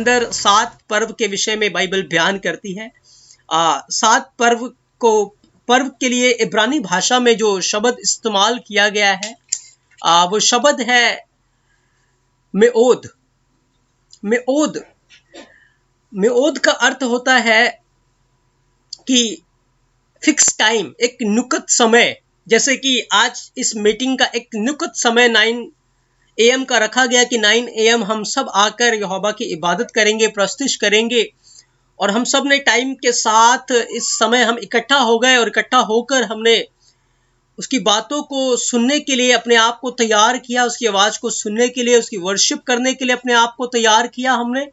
अंदर 7 पर्व के विषय में बाइबल बयान करती है। 7 पर्व के लिए इब्रानी भाषा में जो शब्द इस्तेमाल किया गया है वो शब्द है मेओद। मेओद का अर्थ होता है कि फिक्स टाइम, एक निकट समय। जैसे कि आज इस मीटिंग का एक निकट समय 9 AM का रखा गया कि 9 AM हम सब आकर यहोवा की इबादत करेंगे, प्रस्तुति करेंगे। और हम सब ने टाइम के साथ इस समय हम इकट्ठा हो गए और इकट्ठा होकर हमने उसकी बातों को सुनने के लिए अपने आप को तैयार किया, उसकी आवाज़ को सुनने के लिए, उसकी वर्शिप करने के लिए अपने आप को तैयार किया हमने।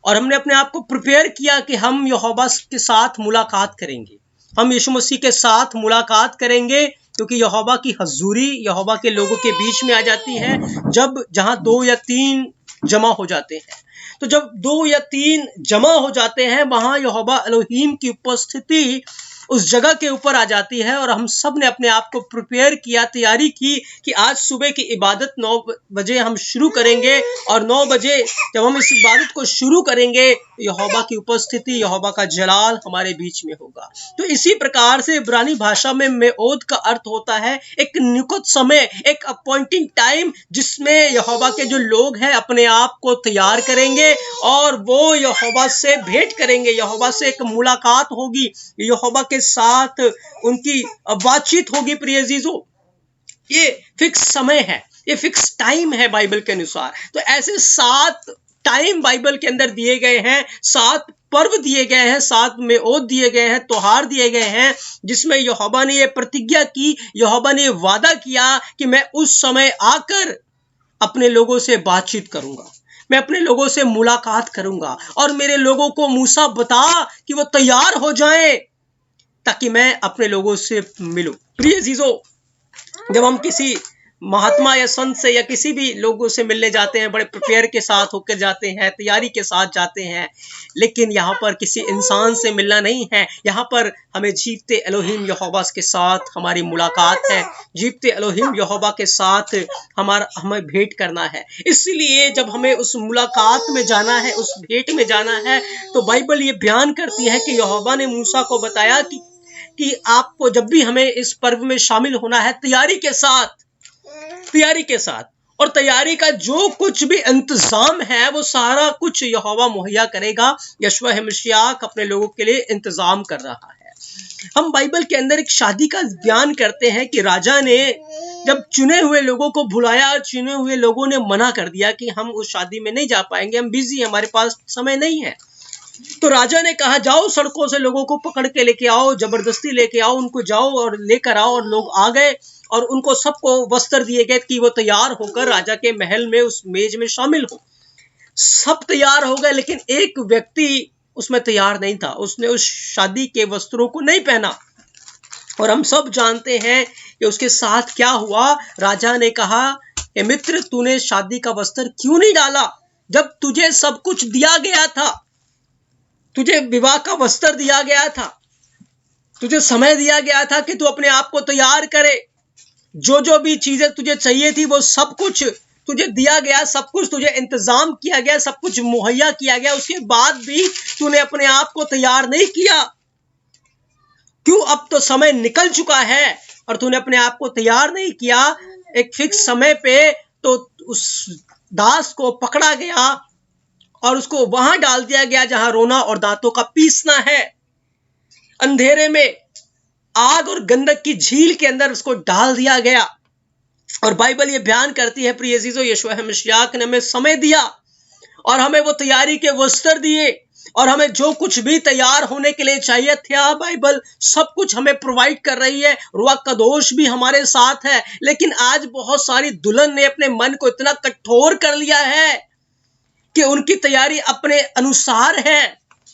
और हमने अपने आप को प्रिपेयर किया कि हम यहोवा के साथ मुलाकात करेंगे, हम यीशु मसीह के साथ मुलाकात करेंगे, क्योंकि यहोवा की हजूरी यहोवा के लोगों के बीच में आ जाती है जहाँ 2 या 3 जमा हो जाते हैं। तो जब 2 या 3 जमा हो जाते हैं, वहां यहोवा एलोहीम की उपस्थिति उस जगह के ऊपर आ जाती है। और हम सब ने अपने आप को प्रिपेयर किया, तैयारी की कि आज सुबह की इबादत 9 बजे हम शुरू करेंगे। और 9 बजे जब हम इस इबादत को शुरू करेंगे, यहोवा की उपस्थिति, यहोवा का जलाल हमारे बीच में होगा। तो इसी प्रकार से इब्रानी भाषा में मेओद का अर्थ होता है एक निकट समय, एक अपॉइंटिंग टाइम, जिसमें यहोवा के जो लोग हैं अपने आप को तैयार करेंगे और वो यहोवा से भेंट करेंगे, यहोवा से एक मुलाकात होगी, यहोवा के साथ उनकी बातचीत होगी। प्रिय अजीजों, ये फिक्स समय है, ये फिक्स टाइम है बाइबल के अनुसार। तो ऐसे 7 टाइम बाइबल के अंदर दिए गए हैं, 7 पर्व दिए गए हैं, 7 मेओद दिए गए हैं, त्योहार दिए गए हैं, जिसमें यहोवा ने ये प्रतिज्ञा की, यहोवा ने वादा किया कि मैं उस समय आकर अपने लोगों से बातचीत करूंगा, मैं अपने लोगों से मुलाकात करूंगा और मेरे लोगों को मूसा बता कि वो तैयार हो जाएं ताकि मैं अपने लोगों से मिलूं। प्रिय अजीजों, जब हम किसी महात्मा या संत से या किसी भी लोगों से मिलने जाते हैं, बड़े प्रिपेयर के साथ होकर जाते हैं, तैयारी के साथ जाते हैं। लेकिन यहाँ पर किसी इंसान से मिलना नहीं है, यहाँ पर हमें जीवते एलोहीम यहोवा के साथ हमारी मुलाकात है, जीवते एलोहीम यहोवा के साथ हमें भेंट करना है। इसलिए जब हमें उस मुलाकात में जाना है, उस भेंट में जाना है, तो बाइबल ये बयान करती है कि यहोवा ने मूसा को बताया कि आपको जब भी हमें इस पर्व में शामिल होना है, तैयारी के साथ और तैयारी का जो कुछ भी इंतजाम है वो सारा कुछ यहोवा मुहैया करेगा। यशवा मसीह अपने लोगों के लिए इंतजाम कर रहा है। हम बाइबल के अंदर एक शादी का बयान करते हैं कि राजा ने जब चुने हुए लोगों को बुलाया, चुने हुए लोगों ने मना कर दिया कि हम उस शादी में नहीं जा पाएंगे, हम बिजी हैं, हमारे पास समय नहीं है। तो राजा ने कहा, जाओ सड़कों से लोगों को पकड़ के लेके आओ, जबरदस्ती लेके आओ, उनको जाओ और लेकर आओ। और लोग आ गए और उनको सबको वस्त्र दिए गए कि वो तैयार होकर राजा के महल में उस मेज में शामिल हो। सब तैयार हो गए, लेकिन एक व्यक्ति उसमें तैयार नहीं था, उसने उस शादी के वस्त्रों को नहीं पहना। और हम सब जानते हैं कि उसके साथ क्या हुआ। राजा ने कहा, हे मित्र, तूने शादी का वस्त्र क्यों नहीं डाला जब तुझे सब कुछ दिया गया था? तुझे विवाह का वस्त्र दिया गया था, तुझे समय दिया गया था कि तू अपने आप को तैयार करे। जो भी चीजें तुझे चाहिए थी वो सब कुछ तुझे दिया गया, सब कुछ तुझे इंतजाम किया गया, सब कुछ मुहैया किया गया। उसके बाद भी तूने अपने आप को तैयार नहीं किया। क्यों? अब तो समय निकल चुका है और तूने अपने आप को तैयार नहीं किया। एक फिक्स समय पे तो उस दास को पकड़ा गया और उसको वहां डाल दिया गया जहां रोना और दांतों का पीसना है। अंधेरे में आग और गंधक की झील के अंदर उसको डाल दिया गया। और बाइबल ये बयान करती है, प्रिय अजीजों, यीशु मसीह ने हमें समय दिया और हमें वो तैयारी के वस्त्र दिए और हमें जो कुछ भी तैयार होने के लिए चाहिए था, बाइबल सब कुछ हमें प्रोवाइड कर रही है। रूह कदोश भी हमारे साथ है। लेकिन आज बहुत सारी दुल्हन ने अपने मन को इतना कठोर कर लिया है कि उनकी तैयारी अपने अनुसार है,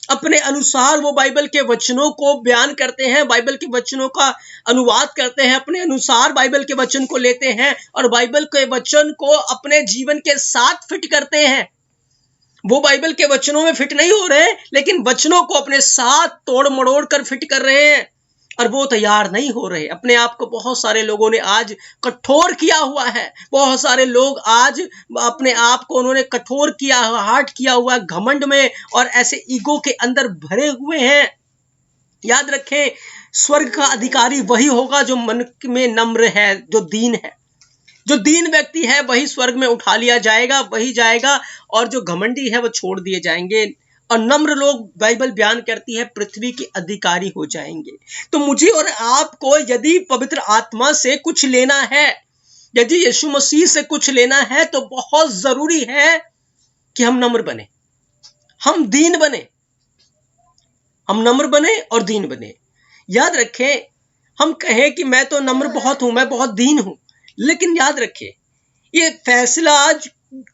अपने अनुसार वो बाइबल के वचनों को बयान करते हैं, बाइबल के वचनों का अनुवाद करते हैं, अपने अनुसार बाइबल के वचन को लेते हैं और बाइबल के वचन को अपने जीवन के साथ फिट करते हैं। वो बाइबल के वचनों में फिट नहीं हो रहे, लेकिन वचनों को अपने साथ तोड़ मड़ोड़ कर फिट कर रहे हैं और वो तैयार नहीं हो रहे। अपने आप को बहुत सारे लोगों ने आज कठोर किया हुआ है। बहुत सारे लोग आज अपने आप को उन्होंने कठोर किया, हार्ड किया हुआ है घमंड में और ऐसे ईगो के अंदर भरे हुए हैं। याद रखें, स्वर्ग का अधिकारी वही होगा जो मन में नम्र है, जो दीन है। जो दीन व्यक्ति है वही स्वर्ग में उठा लिया जाएगा, वही जाएगा, और जो घमंडी है वो छोड़ दिए जाएंगे। और नम्र लोग, बाइबल बयान करती है, पृथ्वी के अधिकारी हो जाएंगे। तो मुझे और आपको यदि पवित्र आत्मा से कुछ लेना है, यदि यीशु मसीह से कुछ लेना है, तो बहुत जरूरी है कि हम नम्र बने, हम दीन बने, हम नम्र बने और दीन बने। याद रखें, हम कहें कि मैं तो नम्र बहुत हूं, मैं बहुत दीन हूं, लेकिन याद रखें, ये फैसला आज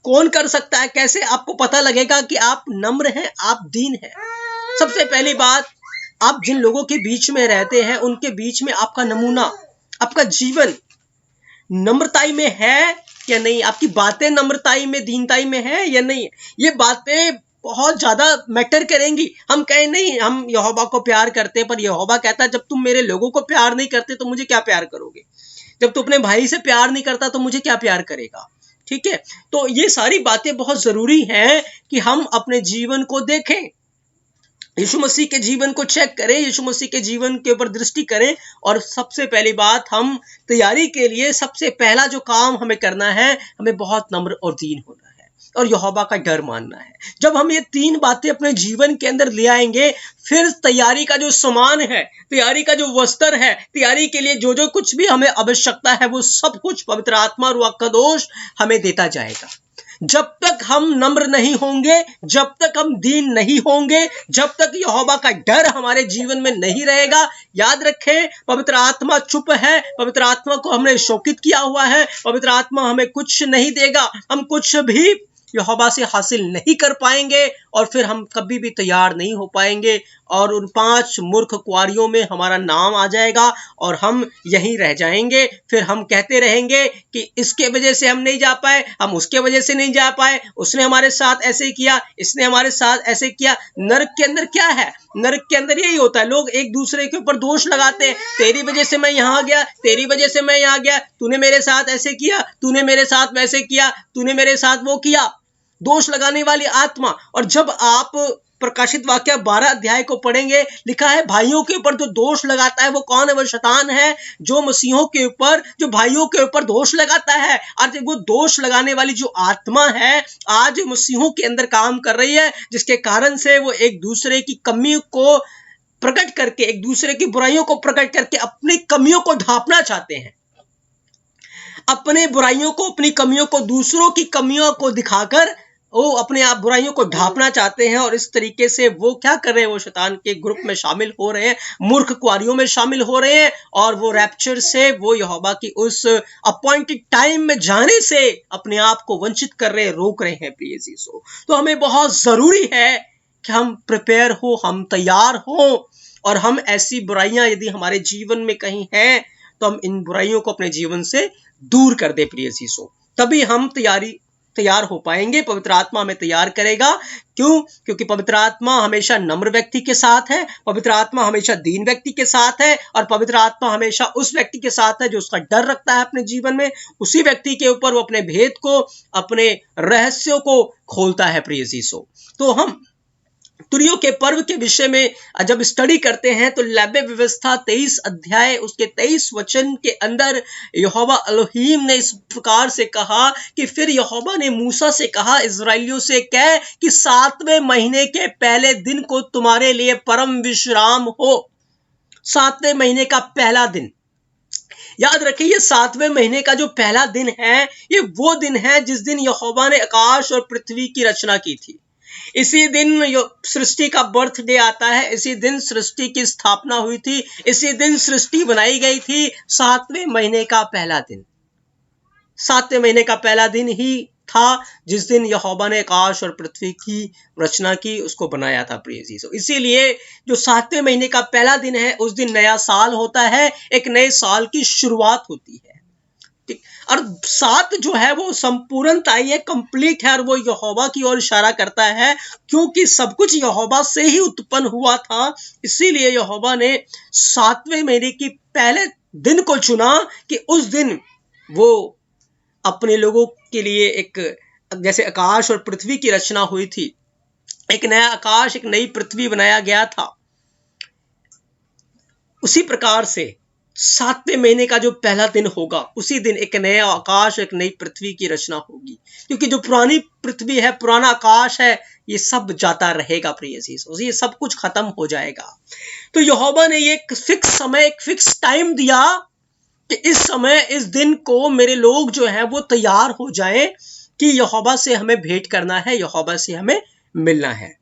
कौन कर सकता है? कैसे आपको पता लगेगा कि आप नम्र हैं, आप दीन हैं? सबसे पहली बात, आप जिन लोगों के बीच में रहते हैं उनके बीच में आपका नमूना, आपका जीवन नम्रताई में है या नहीं? आपकी बातें नम्रताई में, दीनताई में है या नहीं? ये बातें बहुत ज्यादा मैटर करेंगी। हम कहें नहीं, हम यहोवा को प्यार करते हैं, पर यहोवा कहता है जब तुम मेरे लोगों को प्यार नहीं करते तो मुझे क्या प्यार करोगे? जब तू अपने भाई से प्यार नहीं करता तो मुझे क्या प्यार करेगा? ठीक है, तो ये सारी बातें बहुत जरूरी हैं कि हम अपने जीवन को देखें, यीशु मसीह के जीवन को चेक करें, यीशु मसीह के जीवन के ऊपर दृष्टि करें। और सबसे पहली बात, हम तैयारी के लिए सबसे पहला जो काम हमें करना है, हमें बहुत नम्र और दीन होना है और यहोवा का डर मानना है। जब हम ये तीन बातें अपने जीवन के अंदर ले आएंगे, फिर तैयारी का जो सामान है, तैयारी का जो वस्त्र है, तैयारी के लिए जो जो कुछ भी हमें आवश्यकता है, वो सब कुछ पवित्र आत्मा और रूह कदोस हमें देता जाएगा। जब तक हम नम्र नहीं होंगे, जब तक हम दीन नहीं होंगे, जब तक यहोवा का डर हमारे जीवन में नहीं रहेगा, याद रखें, पवित्र आत्मा चुप है, पवित्र आत्मा को हमने शोकित किया हुआ है, पवित्र आत्मा हमें कुछ नहीं देगा, हम कुछ भी यहोवा से हासिल नहीं कर पाएंगे और फिर हम कभी भी तैयार नहीं हो पाएंगे और उन 5 मूर्ख कुआरियों में हमारा नाम आ जाएगा और हम यहीं रह जाएंगे। फिर हम कहते रहेंगे कि इसके वजह से हम नहीं जा पाए, हम उसके वजह से नहीं जा पाए, उसने हमारे साथ ऐसे किया, इसने हमारे साथ ऐसे किया। नरक के अंदर क्या है? नरक के अंदर यही होता है, लोग एक दूसरे के ऊपर दोष लगाते हैं, तेरी वजह से मैं यहाँ गया, तेरी वजह से मैं यहाँ गया, तूने मेरे साथ ऐसे किया, तूने मेरे साथ वैसे किया, तूने मेरे साथ वो किया। दोष लगाने वाली आत्मा। और जब आप प्रकाशित वाक्य 12 अध्याय को पढ़ेंगे, लिखा है भाइयों के ऊपर जो दोष लगाता है वो कौन है? वो शैतान है, जो मसीहों के ऊपर, जो भाइयों के ऊपर दोष लगाता है। और वो दोष लगाने वाली जो आत्मा है आज मसीहों के अंदर काम कर रही है, जिसके कारण से वो एक दूसरे की कमियों को प्रकट करके, एक दूसरे की बुराइयों को प्रकट करके अपनी कमियों को ढांपना चाहते हैं। अपने बुराइयों को, अपनी कमियों को, दूसरों की कमियों को दिखाकर वो अपने आप बुराइयों को ढांपना चाहते हैं। और इस तरीके से वो क्या कर रहे हैं? वो शैतान के ग्रुप में शामिल हो रहे हैं, मूर्ख कुआरियों में शामिल हो रहे हैं और वो रैप्चर से, वो यहोवा की उस अपॉइंटेड टाइम में जाने से अपने आप को वंचित कर रहे हैं, रोक रहे हैं। प्रिय जीसो, तो हमें बहुत जरूरी है कि हम प्रिपेयर हो, हम तैयार हो और हम ऐसी बुराइयां यदि हमारे जीवन में कहीं हैं तो हम इन बुराइयों को अपने जीवन से दूर कर दे। प्रिय जीसो, तभी हम तैयार हो पाएंगे। पवित्र आत्मा हमें तैयार करेगा। क्यों? क्योंकि पवित्र आत्मा हमेशा नम्र व्यक्ति के साथ है, पवित्र आत्मा हमेशा दीन व्यक्ति के साथ है और पवित्र आत्मा हमेशा उस व्यक्ति के साथ है जो उसका डर रखता है अपने जीवन में। उसी व्यक्ति के ऊपर वो अपने भेद को, अपने रहस्यों को खोलता है। प्रिय जीसो, तो हम तुरियों के पर्व के विषय में जब स्टडी करते हैं तो लेवी व्यवस्था 23 अध्याय उसके 23 वचन के अंदर यहोवा एलोहीम ने इस प्रकार से कहा कि फिर यहोवा ने मूसा से कहा, इस्राएलियों से कह कि 7वें महीने के पहले दिन को तुम्हारे लिए परम विश्राम हो। 7वें महीने का पहला दिन, याद रखिए, ये 7वें महीने का जो पहला दिन है, ये वो दिन है जिस दिन यहोवा ने आकाश और पृथ्वी की रचना की थी। इसी दिन सृष्टि का बर्थडे आता है, इसी दिन सृष्टि की स्थापना हुई थी, इसी दिन सृष्टि बनाई गई थी। 7वें महीने का पहला दिन, 7वें महीने का पहला दिन ही था जिस दिन यहोवा ने आकाश और पृथ्वी की रचना की, उसको बनाया था। प्रिय जीसो, इसीलिए जो 7वें महीने का पहला दिन है उस दिन नया साल होता है, एक नए साल की शुरुआत होती है। ठीक। और 7 जो है वो संपूर्णता है, कंप्लीट है, और वो यहोवा की ओर इशारा करता है, क्योंकि सब कुछ यहोवा से ही उत्पन्न हुआ था। इसीलिए यहोवा ने 7वें महीने की पहले दिन को चुना कि उस दिन वो अपने लोगों के लिए एक, जैसे आकाश और पृथ्वी की रचना हुई थी, एक नया आकाश एक नई पृथ्वी बनाया गया था, उसी प्रकार से 7वें महीने का जो पहला दिन होगा, उसी दिन एक नया आकाश एक नई पृथ्वी की रचना होगी। क्योंकि जो पुरानी पृथ्वी है, पुराना आकाश है, ये सब जाता रहेगा प्रिय अजीजों, ये सब कुछ खत्म हो जाएगा। तो यहोवा ने ये एक फिक्स समय, एक फिक्स टाइम दिया कि इस समय, इस दिन को मेरे लोग जो है वो तैयार हो जाएं कि यहोवा से हमें भेंट करना है, यहोवा से हमें मिलना है।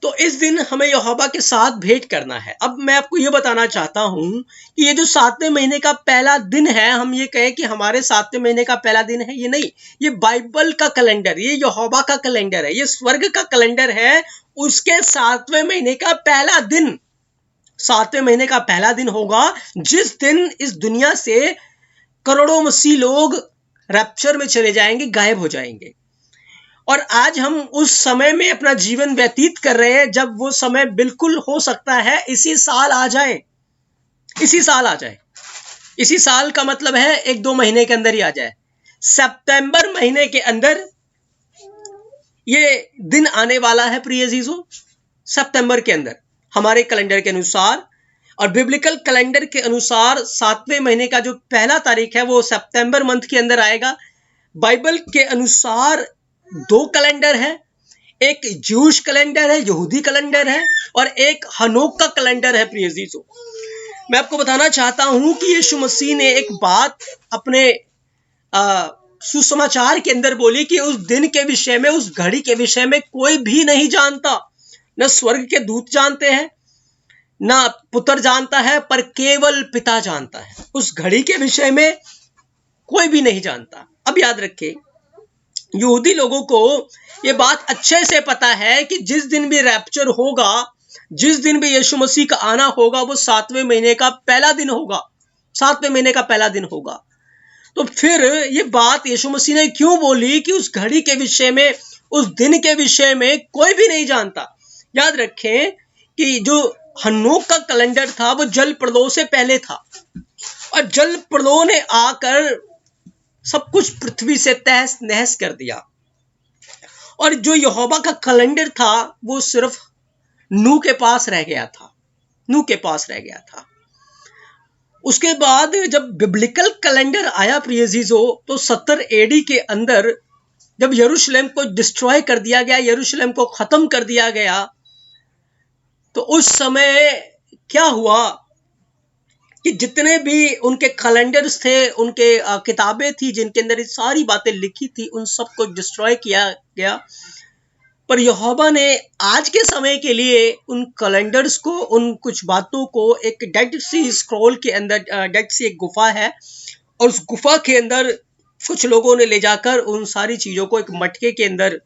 तो इस दिन हमें यहोवा के साथ भेंट करना है। अब मैं आपको ये बताना चाहता हूं कि ये जो 7वें महीने का पहला दिन है, हम ये कहें कि हमारे 7वें महीने का पहला दिन है, ये नहीं, ये बाइबल का कैलेंडर, ये यहोवा का कैलेंडर है, ये स्वर्ग का कैलेंडर है। उसके 7वें महीने का पहला दिन, 7वें महीने का पहला दिन होगा जिस दिन इस दुनिया से करोड़ों मसीह लोग रैप्चर में चले जाएंगे, गायब हो जाएंगे। और आज हम उस समय में अपना जीवन व्यतीत कर रहे हैं, जब वो समय बिल्कुल हो सकता है इसी साल आ जाए, इसी साल आ जाए। इसी साल का मतलब है 1-2 महीने के अंदर ही आ जाए। सितंबर महीने के अंदर ये दिन आने वाला है प्रिय अजीजों, सितंबर के अंदर हमारे कैलेंडर के अनुसार, और बिब्लिकल कैलेंडर के अनुसार 7वें महीने का जो पहला तारीख है वो सितंबर मंथ के अंदर आएगा। बाइबल के अनुसार 2 कैलेंडर है, एक ज्यूश कैलेंडर है, यहूदी कैलेंडर है, और एक हनोक का कैलेंडर है प्रिय अजीजों। मैं आपको बताना चाहता हूं कि यीशु मसीह ने एक बात अपने सुसमाचार के अंदर बोली कि उस दिन के विषय में, उस घड़ी के विषय में कोई भी नहीं जानता, न स्वर्ग के दूत जानते हैं, ना पुत्र जानता है, पर केवल पिता जानता है। उस घड़ी के विषय में कोई भी नहीं जानता। अब याद रखें, यहूदी लोगों को यह बात अच्छे से पता है कि जिस दिन भी रैप्चर होगा, जिस दिन भी यीशु मसीह का आना होगा, वो 7वें महीने का पहला दिन होगा, 7वें महीने का पहला दिन होगा। तो फिर ये बात यीशु मसीह ने क्यों बोली कि उस घड़ी के विषय में, उस दिन के विषय में कोई भी नहीं जानता। याद रखें कि जो हनोक का कैलेंडर था वो जल प्रलय से पहले था, और जल प्रलय ने आकर सब कुछ पृथ्वी से तहस नहस कर दिया। और जो यहोवा का कैलेंडर था वो सिर्फ नूह के पास रह गया था, नूह के पास रह गया था। उसके बाद जब बिब्लिकल कैलेंडर आया प्रिय अजीजों, तो 70 एडी के अंदर जब यरूशलेम को डिस्ट्रॉय कर दिया गया, यरूशलेम को खत्म कर दिया गया, तो उस समय क्या हुआ कि जितने भी उनके कैलेंडर्स थे, उनके किताबें थी जिनके अंदर सारी बातें लिखी थी, उन सबको डिस्ट्रॉय किया गया। पर यहोवा ने आज के समय के लिए उन कैलेंडर्स को, उन कुछ बातों को एक डेड सी स्क्रॉल के अंदर, डेड सी एक गुफा है, और उस गुफा के अंदर कुछ लोगों ने ले जाकर उन सारी चीजों को एक मटके के अंदर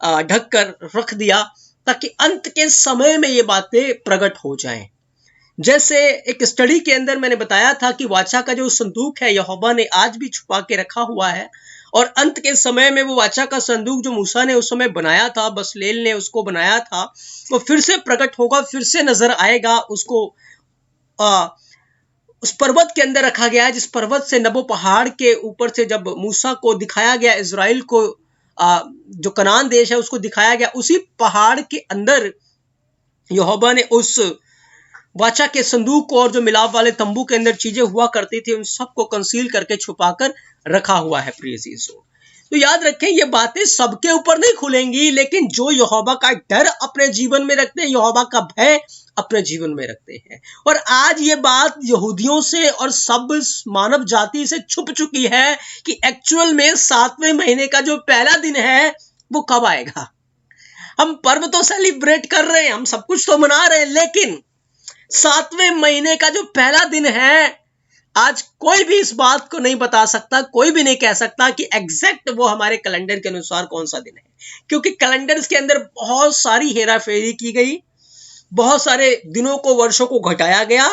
ढक कर रख दिया, ताकि अंत के समय में ये बातें प्रकट हो जाएं। जैसे एक स्टडी के अंदर मैंने बताया था कि वाचा का जो संदूक है यहोवा ने आज भी छुपा के रखा हुआ है, और अंत के समय में वो वाचा का संदूक जो मूसा ने उस समय बनाया था, बसलेल ने उसको बनाया था, वो फिर से प्रकट होगा, फिर से नजर आएगा। उसको उस पर्वत के अंदर रखा गया है, जिस पर्वत से, नबो पहाड़ के ऊपर से जब मूसा को दिखाया गया, इजराइल को जो कनान देश है उसको दिखाया गया, उसी पहाड़ के अंदर यहोवा ने उस वाचा के संदूक को और जो मिलाप वाले तंबू के अंदर चीजें हुआ करती थी, उन सबको कंसील करके छुपाकर रखा हुआ है प्रिय अजीजों। तो याद रखें, ये बातें सबके ऊपर नहीं खुलेंगी, लेकिन जो यहोवा का डर अपने जीवन में रखते हैं, यहोवा का भय अपने जीवन में रखते हैं। और आज ये बात यहूदियों से और सब मानव जाति से छुप चुकी है कि एक्चुअल में 7वें महीने का जो पहला दिन है वो कब आएगा। हम पर्व तो सेलिब्रेट कर रहे हैं, हम सब कुछ तो मना रहे हैं, लेकिन 7वें महीने का जो पहला दिन है, आज कोई भी इस बात को नहीं बता सकता, कोई भी नहीं कह सकता कि एग्जैक्ट वो हमारे कैलेंडर के अनुसार कौन सा दिन है, क्योंकि कैलेंडर्स के अंदर बहुत सारी हेराफेरी की गई, बहुत सारे दिनों को, वर्षों को घटाया गया,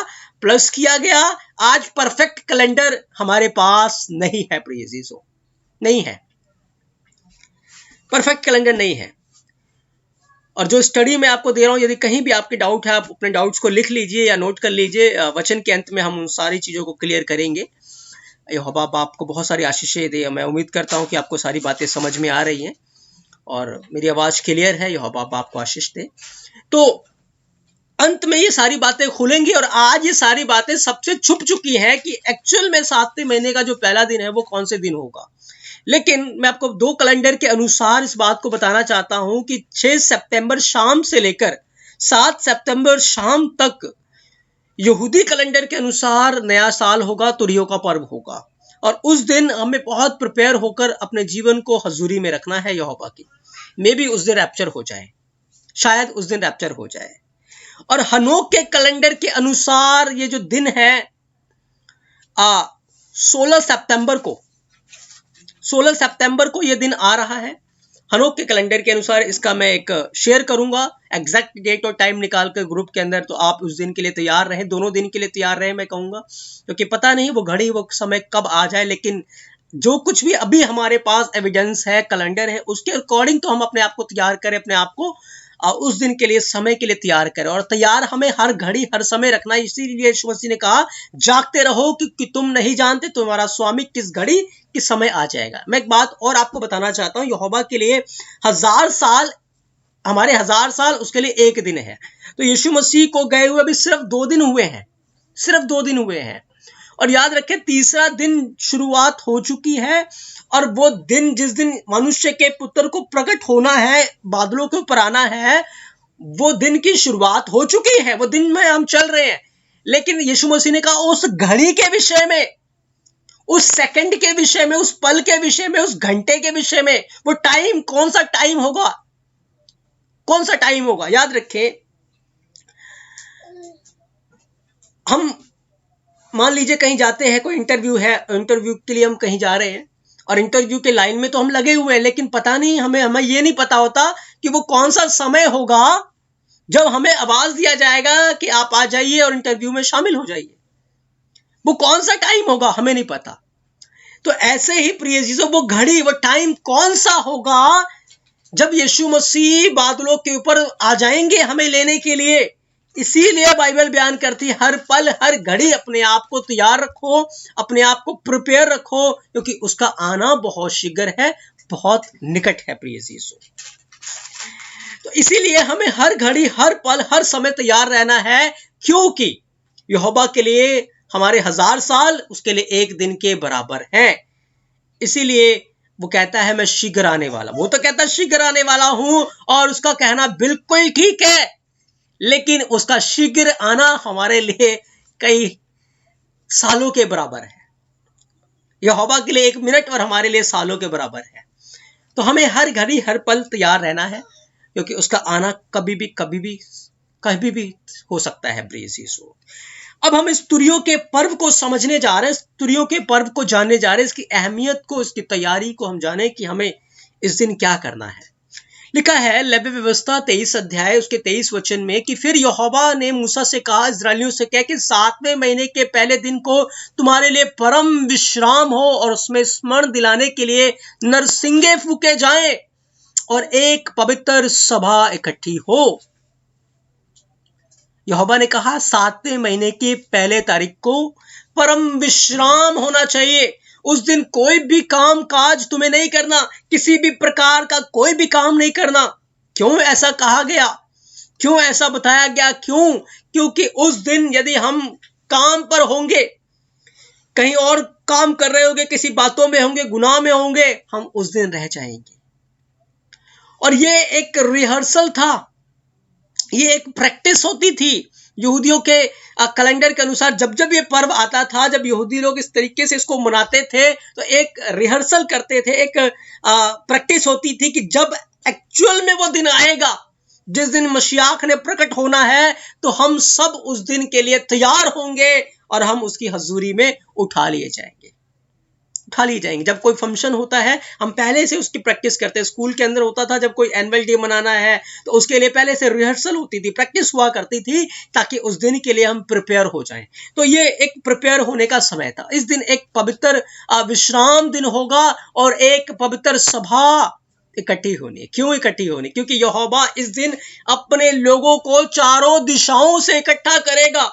प्लस किया गया। आज परफेक्ट कैलेंडर हमारे पास नहीं है प्रिय अजीजों, नहीं है, परफेक्ट कैलेंडर नहीं है। और जो स्टडी मैं आपको दे रहा हूं, यदि कहीं भी आपके डाउट है, आप अपने डाउट्स को लिख लीजिए या नोट कर लीजिए। वचन के अंत में हम उन सारी चीजों को क्लियर करेंगे। यहोवा आपको बहुत सारी आशीषें दे। मैं उम्मीद करता हूं कि आपको सारी बातें समझ में आ रही हैं और मेरी आवाज क्लियर है। यहोवा आपको आशीष दे। तो अंत में ये सारी बातें खुलेंगी और आज ये सारी बातें सबसे छुप चुकी हैं कि एक्चुअल में 7वें महीने का जो पहला दिन है वो कौन से दिन होगा। लेकिन मैं आपको 2 कैलेंडर के अनुसार इस बात को बताना चाहता हूं कि 6 सितंबर शाम से लेकर 7 सितंबर शाम तक यहूदी कैलेंडर के अनुसार नया साल होगा, तुरियों का पर्व होगा। और उस दिन हमें बहुत प्रिपेयर होकर अपने जीवन को हजूरी में रखना है यहोवा की। मे भी उस दिन रैप्चर हो जाए, शायद उस दिन रैप्चर हो जाए। और हनोक के कैलेंडर के अनुसार ये जो दिन है 16 सितंबर को ये दिन आ रहा है। हनोक के कैलेंडर के अनुसार इसका मैं एक शेयर करूंगा, एग्जैक्ट डेट और टाइम निकाल कर ग्रुप के अंदर। तो आप उस दिन के लिए तैयार रहें, दोनों दिन के लिए तैयार रहें मैं कहूंगा, क्योंकि पता नहीं वो घड़ी वो समय कब आ जाए। लेकिन जो कुछ भी अभी हमारे पास एविडेंस है, कैलेंडर है, उसके अकॉर्डिंग तो हम अपने आप को तैयार करें, अपने आप को उस दिन के लिए, समय के लिए तैयार करें। और तैयार हमें हर घड़ी हर समय रखना है। इसीलिए यीशु मसीह ने कहा जागते रहो क्योंकि तुम नहीं जानते तुम्हारा स्वामी किस घड़ी किस समय आ जाएगा। मैं एक बात और आपको बताना चाहता हूं, यहोवा के लिए 1000 साल, हमारे 1000 साल उसके लिए एक दिन है। तो यीशु मसीह को गए हुए अभी सिर्फ 2 दिन हुए हैं, सिर्फ 2 दिन हुए हैं। और याद रखें तीसरा दिन शुरुआत हो चुकी है। और वो दिन जिस दिन मनुष्य के पुत्र को प्रकट होना है, बादलों के ऊपर आना है, वो दिन की शुरुआत हो चुकी है। वो दिन में हम चल रहे हैं। लेकिन यीशु मसीह ने कहा उस घड़ी के विषय में, उस सेकंड के विषय में, उस पल के विषय में, उस घंटे के विषय में, वो टाइम कौन सा टाइम होगा, कौन सा टाइम होगा। याद रखें, हम मान लीजिए कहीं जाते हैं, कोई इंटरव्यू है, इंटरव्यू के लिए हम कहीं जा रहे हैं और इंटरव्यू के लाइन में तो हम लगे हुए हैं, लेकिन पता नहीं, हमें ये नहीं पता होता कि वो कौन सा समय होगा जब हमें आवाज दिया जाएगा कि आप आ जाइए और इंटरव्यू में शामिल हो जाइए। वो कौन सा टाइम होगा हमें नहीं पता। तो ऐसे ही प्रिय चीजों, वो घड़ी, वो टाइम कौन सा होगा जब यीशु मसीह बादलों के ऊपर आ जाएंगे हमें लेने के लिए। इसीलिए बाइबल बयान करती है हर पल हर घड़ी अपने आप को तैयार रखो, अपने आप को प्रिपेयर रखो, क्योंकि उसका आना बहुत शीघ्र है, बहुत निकट है प्रिय यीशु। तो इसीलिए हमें हर घड़ी हर पल हर समय तैयार रहना है, क्योंकि यहोवा के लिए हमारे 1000 साल उसके लिए एक दिन के बराबर हैं। इसीलिए वो कहता है मैं शीघ्र आने वाला। वो तो कहता है शीघ्र आने वाला हूं, और उसका कहना बिल्कुल ठीक है, लेकिन उसका शीघ्र आना हमारे लिए कई सालों के बराबर है। यहोवा के लिए 1 मिनट और हमारे लिए सालों के बराबर है। तो हमें हर घड़ी हर पल तैयार रहना है, क्योंकि उसका आना कभी भी हो सकता है प्रिय यीशु। अब हम इस तुरियों के पर्व को समझने जा रहे हैं, इस तुरियों के पर्व को जानने जा रहे हैं, इसकी अहमियत को, इसकी तैयारी को हम जाने कि हमें इस दिन क्या करना है। लिखा है लेवी व्यवस्था 23 अध्याय उसके 23 वचन में कि फिर यहोवा ने मूसा से कहा, इस्राएलियों से कहा कि 7वें महीने के पहले दिन को तुम्हारे लिए परम विश्राम हो और उसमें स्मरण दिलाने के लिए नरसिंगे फूके जाएं और एक पवित्र सभा इकट्ठी हो। यहोवा ने कहा 7वें महीने की पहले तारीख को परम विश्राम होना चाहिए। उस दिन कोई भी काम काज तुम्हें नहीं करना, किसी भी प्रकार का कोई भी काम नहीं करना। क्यों ऐसा कहा गया, क्यों ऐसा बताया गया? क्योंकि उस दिन यदि हम काम पर होंगे, कहीं और काम कर रहे होंगे, किसी बातों में होंगे, गुनाह में होंगे, हम उस दिन रह जाएंगे। और ये एक रिहर्सल था, ये एक प्रैक्टिस होती थी यहूदियों के कैलेंडर के अनुसार। जब जब ये पर्व आता था, जब यहूदी लोग इस तरीके से इसको मनाते थे, तो एक रिहर्सल करते थे, एक प्रैक्टिस होती थी कि जब एक्चुअल में वो दिन आएगा जिस दिन मसीह ने प्रकट होना है, तो हम सब उस दिन के लिए तैयार होंगे और हम उसकी हजूरी में उठा लिए जाएंगे। उठा लिए जाएंगे। जब कोई फंक्शन होता है हम पहले से उसकी प्रैक्टिस करते हैं। स्कूल के अंदर होता था, जब कोई एनुअल डे मनाना है तो उसके लिए पहले से रिहर्सल होती थी, प्रैक्टिस हुआ करती थी, ताकि उस दिन के लिए हम प्रिपेयर हो जाएं। तो ये एक प्रिपेयर होने का समय था। इस दिन एक पवित्र विश्राम दिन होगा और एक पवित्र सभा इकट्ठी होनी। क्यों इकट्ठी होनी? क्योंकि यहोवा इस दिन अपने लोगों को चारों दिशाओं से इकट्ठा करेगा,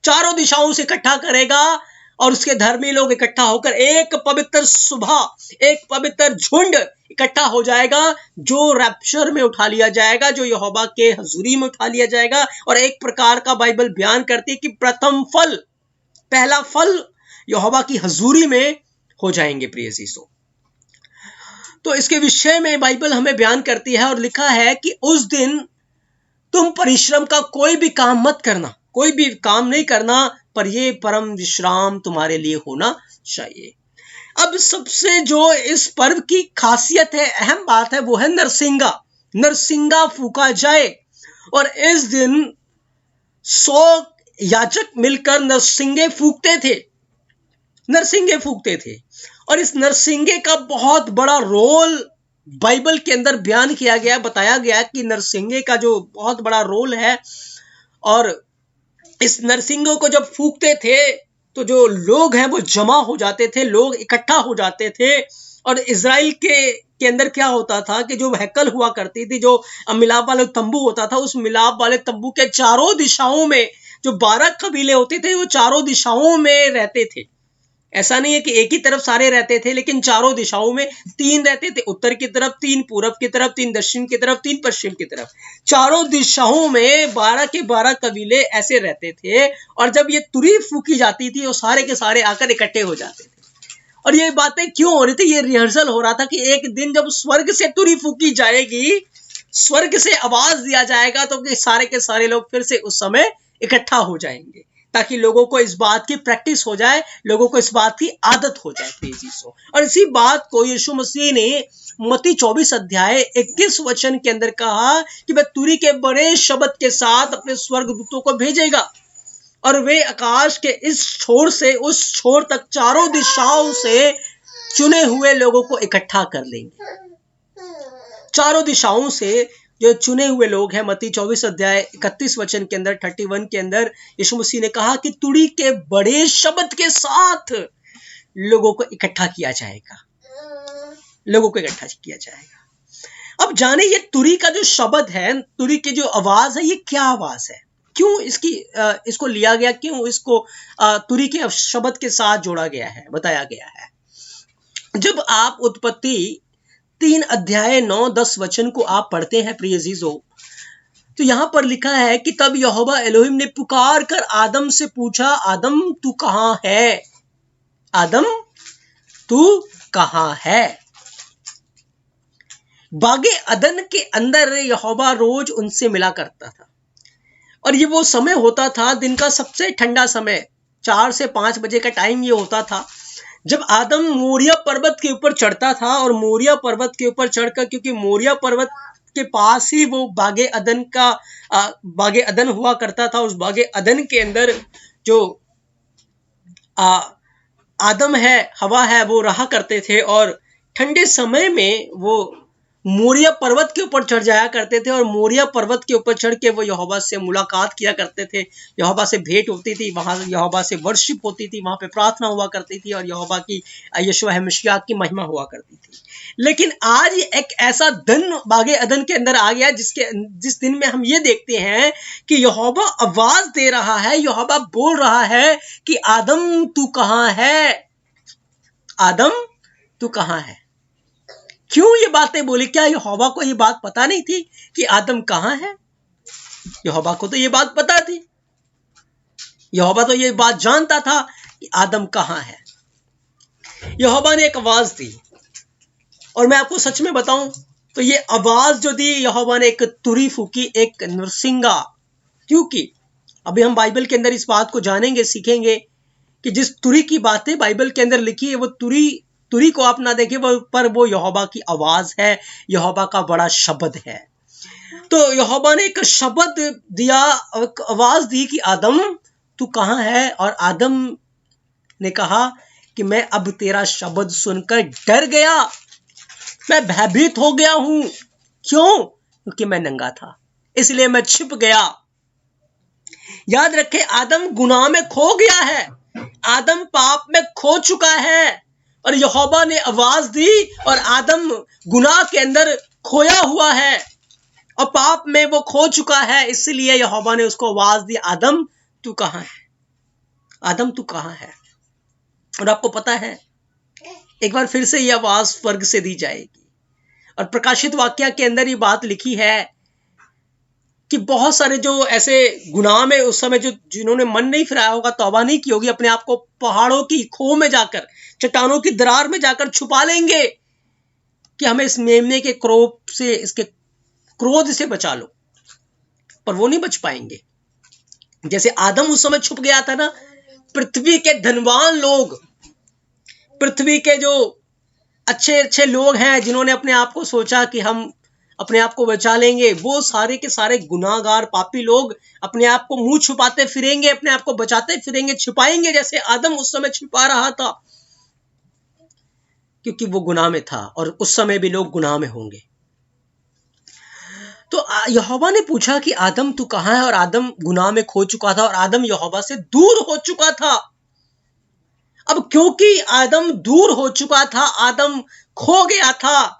चारों दिशाओं से इकट्ठा करेगा, और उसके धर्मी लोग इकट्ठा होकर एक पवित्र सुबह, एक पवित्र झुंड इकट्ठा हो जाएगा, जो रैप्चर में उठा लिया जाएगा, जो यहोवा के हजूरी में उठा लिया जाएगा। और एक प्रकार का बाइबल बयान करती है कि प्रथम फल, पहला फल यहोवा की हजूरी में हो जाएंगे। प्रिय जीसो, तो इसके विषय में बाइबल हमें बयान करती है और लिखा है कि उस दिन तुम परिश्रम का कोई भी काम मत करना, कोई भी काम नहीं करना, पर यह परम विश्राम तुम्हारे लिए होना चाहिए। अब सबसे जो इस पर्व की खासियत है, अहम बात है, वो है नरसिंगा। नरसिंगा फूका जाए, और इस दिन 100 याजक मिलकर नरसिंगे फूकते थे, नरसिंगे फूकते थे। और इस नरसिंगे का बहुत बड़ा रोल बाइबल के अंदर बयान किया गया, बताया गया कि नरसिंगे का जो बहुत बड़ा रोल है। और इस नरसिंगों को जब फूकते थे तो जो लोग हैं वो जमा हो जाते थे, लोग इकट्ठा हो जाते थे। और इजराइल के अंदर क्या होता था कि जो हैकल हुआ करती थी, जो मिलाप वाले तंबू होता था, उस मिलाप वाले तंबू के चारों दिशाओं में जो 12 कबीले होते थे, वो चारों दिशाओं में रहते थे। ऐसा नहीं है कि एक ही तरफ सारे रहते थे, लेकिन चारों दिशाओं में 3 रहते थे, उत्तर की तरफ 3, पूरब की तरफ 3, दक्षिण की तरफ 3, पश्चिम की तरफ। चारों दिशाओं में 12 के 12 कबीले ऐसे रहते थे। और जब ये तुरी फूकी जाती थी, वो सारे के सारे आकर इकट्ठे हो जाते थे। और ये बातें क्यों हो रही थी? ये रिहर्सल हो रहा था कि एक दिन जब स्वर्ग से तुरी फूकी जाएगी, स्वर्ग से आवाज दिया जाएगा, तो कि सारे के सारे लोग फिर से उस समय इकट्ठा हो जाएंगे, ताकि लोगों को इस बात की प्रैक्टिस हो जाए, लोगों को इस बात की आदत हो जाए। प्रिय। और इसी बात को यीशु मसीह ने मत्ती 24 अध्याय 21 वचन के अंदर कहा कि वह तुरी के बड़े शब्द के साथ अपने स्वर्गदूतों को भेजेगा, और वे आकाश के इस छोर से उस छोर तक चारों दिशाओं से चुने हुए लोगों को इकट्ठा कर लेंगे। चारों दिशाओं से जो चुने हुए लोग हैं, मत्ती 24 अध्याय 31 वचन के अंदर, 31 के अंदर यीशु मसीह ने कहा कि तुड़ी के बड़े शब्द के साथ लोगों को इकट्ठा किया जाएगा, लोगों को इकट्ठा किया जाएगा। अब जाने ये तुरी का जो शब्द है, तुरी की जो आवाज है, ये क्या आवाज है? क्यों इसको लिया गया? क्यों इसको तुरी के शब्द के साथ जोड़ा गया है, बताया गया है? जब आप उत्पत्ति 3 अध्याय 9-10 वचन को आप पढ़ते हैं प्रिय अजीजों, तो यहां पर लिखा है कि तब यहोवा एलोहिम ने पुकार कर आदम से पूछा, आदम तू कहां है? आदम तू कहां है? बागे अदन के अंदर यहोवा रोज उनसे मिला करता था, और ये वो समय होता था, दिन का सबसे ठंडा समय, 4 से 5 बजे का टाइम ये होता था, जब आदम मोरिया पर्वत के ऊपर चढ़ता था। और मोरिया पर्वत के ऊपर चढ़कर, क्योंकि मोरिया पर्वत के पास ही वो बागे अदन हुआ करता था, उस बागे अदन के अंदर जो आदम है, हवा है, वो रहा करते थे। और ठंडे समय में वो मोरिया पर्वत के ऊपर चढ़ जाया करते थे, और मोरिया पर्वत के ऊपर चढ़ के वो यहोवा से मुलाकात किया करते थे, यहोवा से भेंट होती थी, वहां यहोवा से वर्शिप होती थी, वहां पे प्रार्थना हुआ करती थी, और यहोवा की यीशु मसीह की महिमा हुआ करती थी। लेकिन आज एक ऐसा दिन बागे अदन के अंदर आ गया जिस दिन में हम ये देखते हैं कि यहोवा आवाज दे रहा है, यहोवा बोल रहा है कि आदम तू कहां है? आदम तू कहां है? क्यों ये बातें बोली? क्या यहोवा को ये बात पता नहीं थी कि आदम कहां है? यहोवा को तो ये बात पता थी, यहोवा तो ये बात जानता था कि आदम कहां है। यहोवा ने एक आवाज दी, और मैं आपको सच में बताऊं तो ये आवाज जो दी यहोवा ने, एक तुरी फूकी, एक नरसिंगा। क्योंकि अभी हम बाइबल के अंदर इस बात को जानेंगे, सीखेंगे कि जिस तुरी की बातें बाइबल के अंदर लिखी है, वो तुरी को आप ना देखें, पर वो यहोवा की आवाज है, यहोवा का बड़ा शब्द है। तो यहोवा ने एक शब्द दिया, आवाज दी कि आदम तू कहां है? और आदम ने कहा कि मैं अब तेरा शब्द सुनकर डर गया, मैं भयभीत हो गया हूं। क्यों? क्योंकि मैं नंगा था, इसलिए मैं छिप गया। याद रखें, आदम गुनाह में खो गया है, आदम पाप में खो चुका है, और यहोवा ने आवाज दी और आदम गुनाह के अंदर खोया हुआ है और पाप में वो खो चुका है। इसलिए यहोवा ने उसको आवाज दी, आदम तू कहां है, आदम तू कहां है। और आपको पता है, एक बार फिर से यह आवाज स्वर्ग से दी जाएगी। और प्रकाशित वाक्य के अंदर ये बात लिखी है कि बहुत सारे जो ऐसे गुनाह में उस समय जिन्होंने मन नहीं फिराया होगा, तौबा नहीं की होगी, अपने आप को पहाड़ों की खो में जाकर, चट्टानों की दरार में जाकर छुपा लेंगे कि हमें इस मेमने के क्रोध से, इसके क्रोध से बचा लो, पर वो नहीं बच पाएंगे। जैसे आदम उस समय छुप गया था ना, पृथ्वी के धनवान लोग, पृथ्वी के जो अच्छे अच्छे लोग हैं, जिन्होंने अपने आप को सोचा कि हम अपने आप को बचा लेंगे, वो सारे के सारे गुनाहगार पापी लोग अपने आप को मुंह छुपाते फिरेंगे, अपने आप को बचाते फिरेंगे, छिपाएंगे, जैसे आदम उस समय छिपा रहा था, क्योंकि वो गुनाह में था और उस समय भी लोग गुनाह में होंगे। तो यहोवा ने पूछा कि आदम तू कहां है, और आदम गुनाह में खो चुका था और आदम यहोवा से दूर हो चुका था। अब क्योंकि आदम दूर हो चुका था, आदम खो गया था,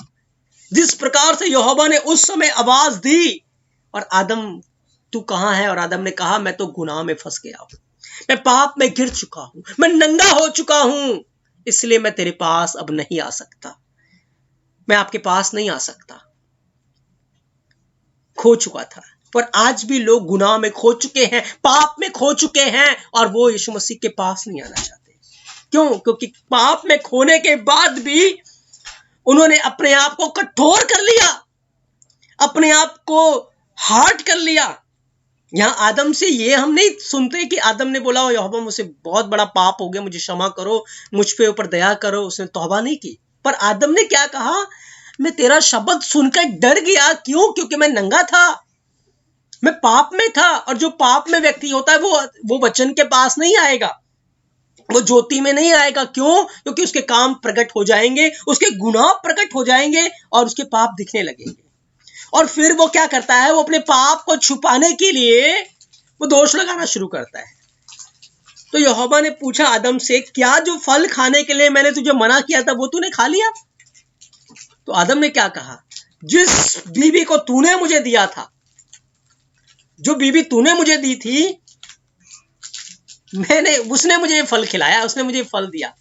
जिस प्रकार से यहोवा ने उस समय आवाज दी और आदम तू कहां है, और आदम ने कहा मैं तो गुनाह में फंस गया हूं, मैं पाप में गिर चुका हूं, मैं नंगा हो चुका हूं, इसलिए मैं तेरे पास अब नहीं आ सकता, मैं आपके पास नहीं आ सकता। खो चुका था। पर आज भी लोग गुनाह में खो चुके हैं, पाप में खो चुके हैं, और वो यीशु मसीह के पास नहीं आना चाहते। क्यों? क्योंकि पाप में खोने के बाद भी उन्होंने अपने आप को कठोर कर लिया, अपने आप को हार्ड कर लिया। यहां आदम से ये हम नहीं सुनते कि आदम ने बोला यहोवा मुझसे बहुत बड़ा पाप हो गया, मुझे क्षमा करो, मुझ पे ऊपर दया करो। उसने तौबा नहीं की। पर आदम ने क्या कहा? मैं तेरा शब्द सुनकर डर गया। क्यों? क्योंकि मैं नंगा था, मैं पाप में था, और जो पाप में व्यक्ति होता है वो वचन के पास नहीं आएगा, वो ज्योति में नहीं आएगा। क्यों? क्योंकि उसके काम प्रकट हो जाएंगे, उसके गुनाह प्रकट हो जाएंगे और उसके पाप दिखने लगेंगे। और फिर वो क्या करता है? वो अपने पाप को छुपाने के लिए वो दोष लगाना शुरू करता है। तो यहोवा ने पूछा आदम से, क्या जो फल खाने के लिए मैंने तुझे मना किया था वो तूने खा लिया? तो आदम ने क्या कहा? जिस बीवी को तूने मुझे दिया था, जो बीवी तूने मुझे दी थी, उसने मुझे फल खिलाया, उसने मुझे फल दिया।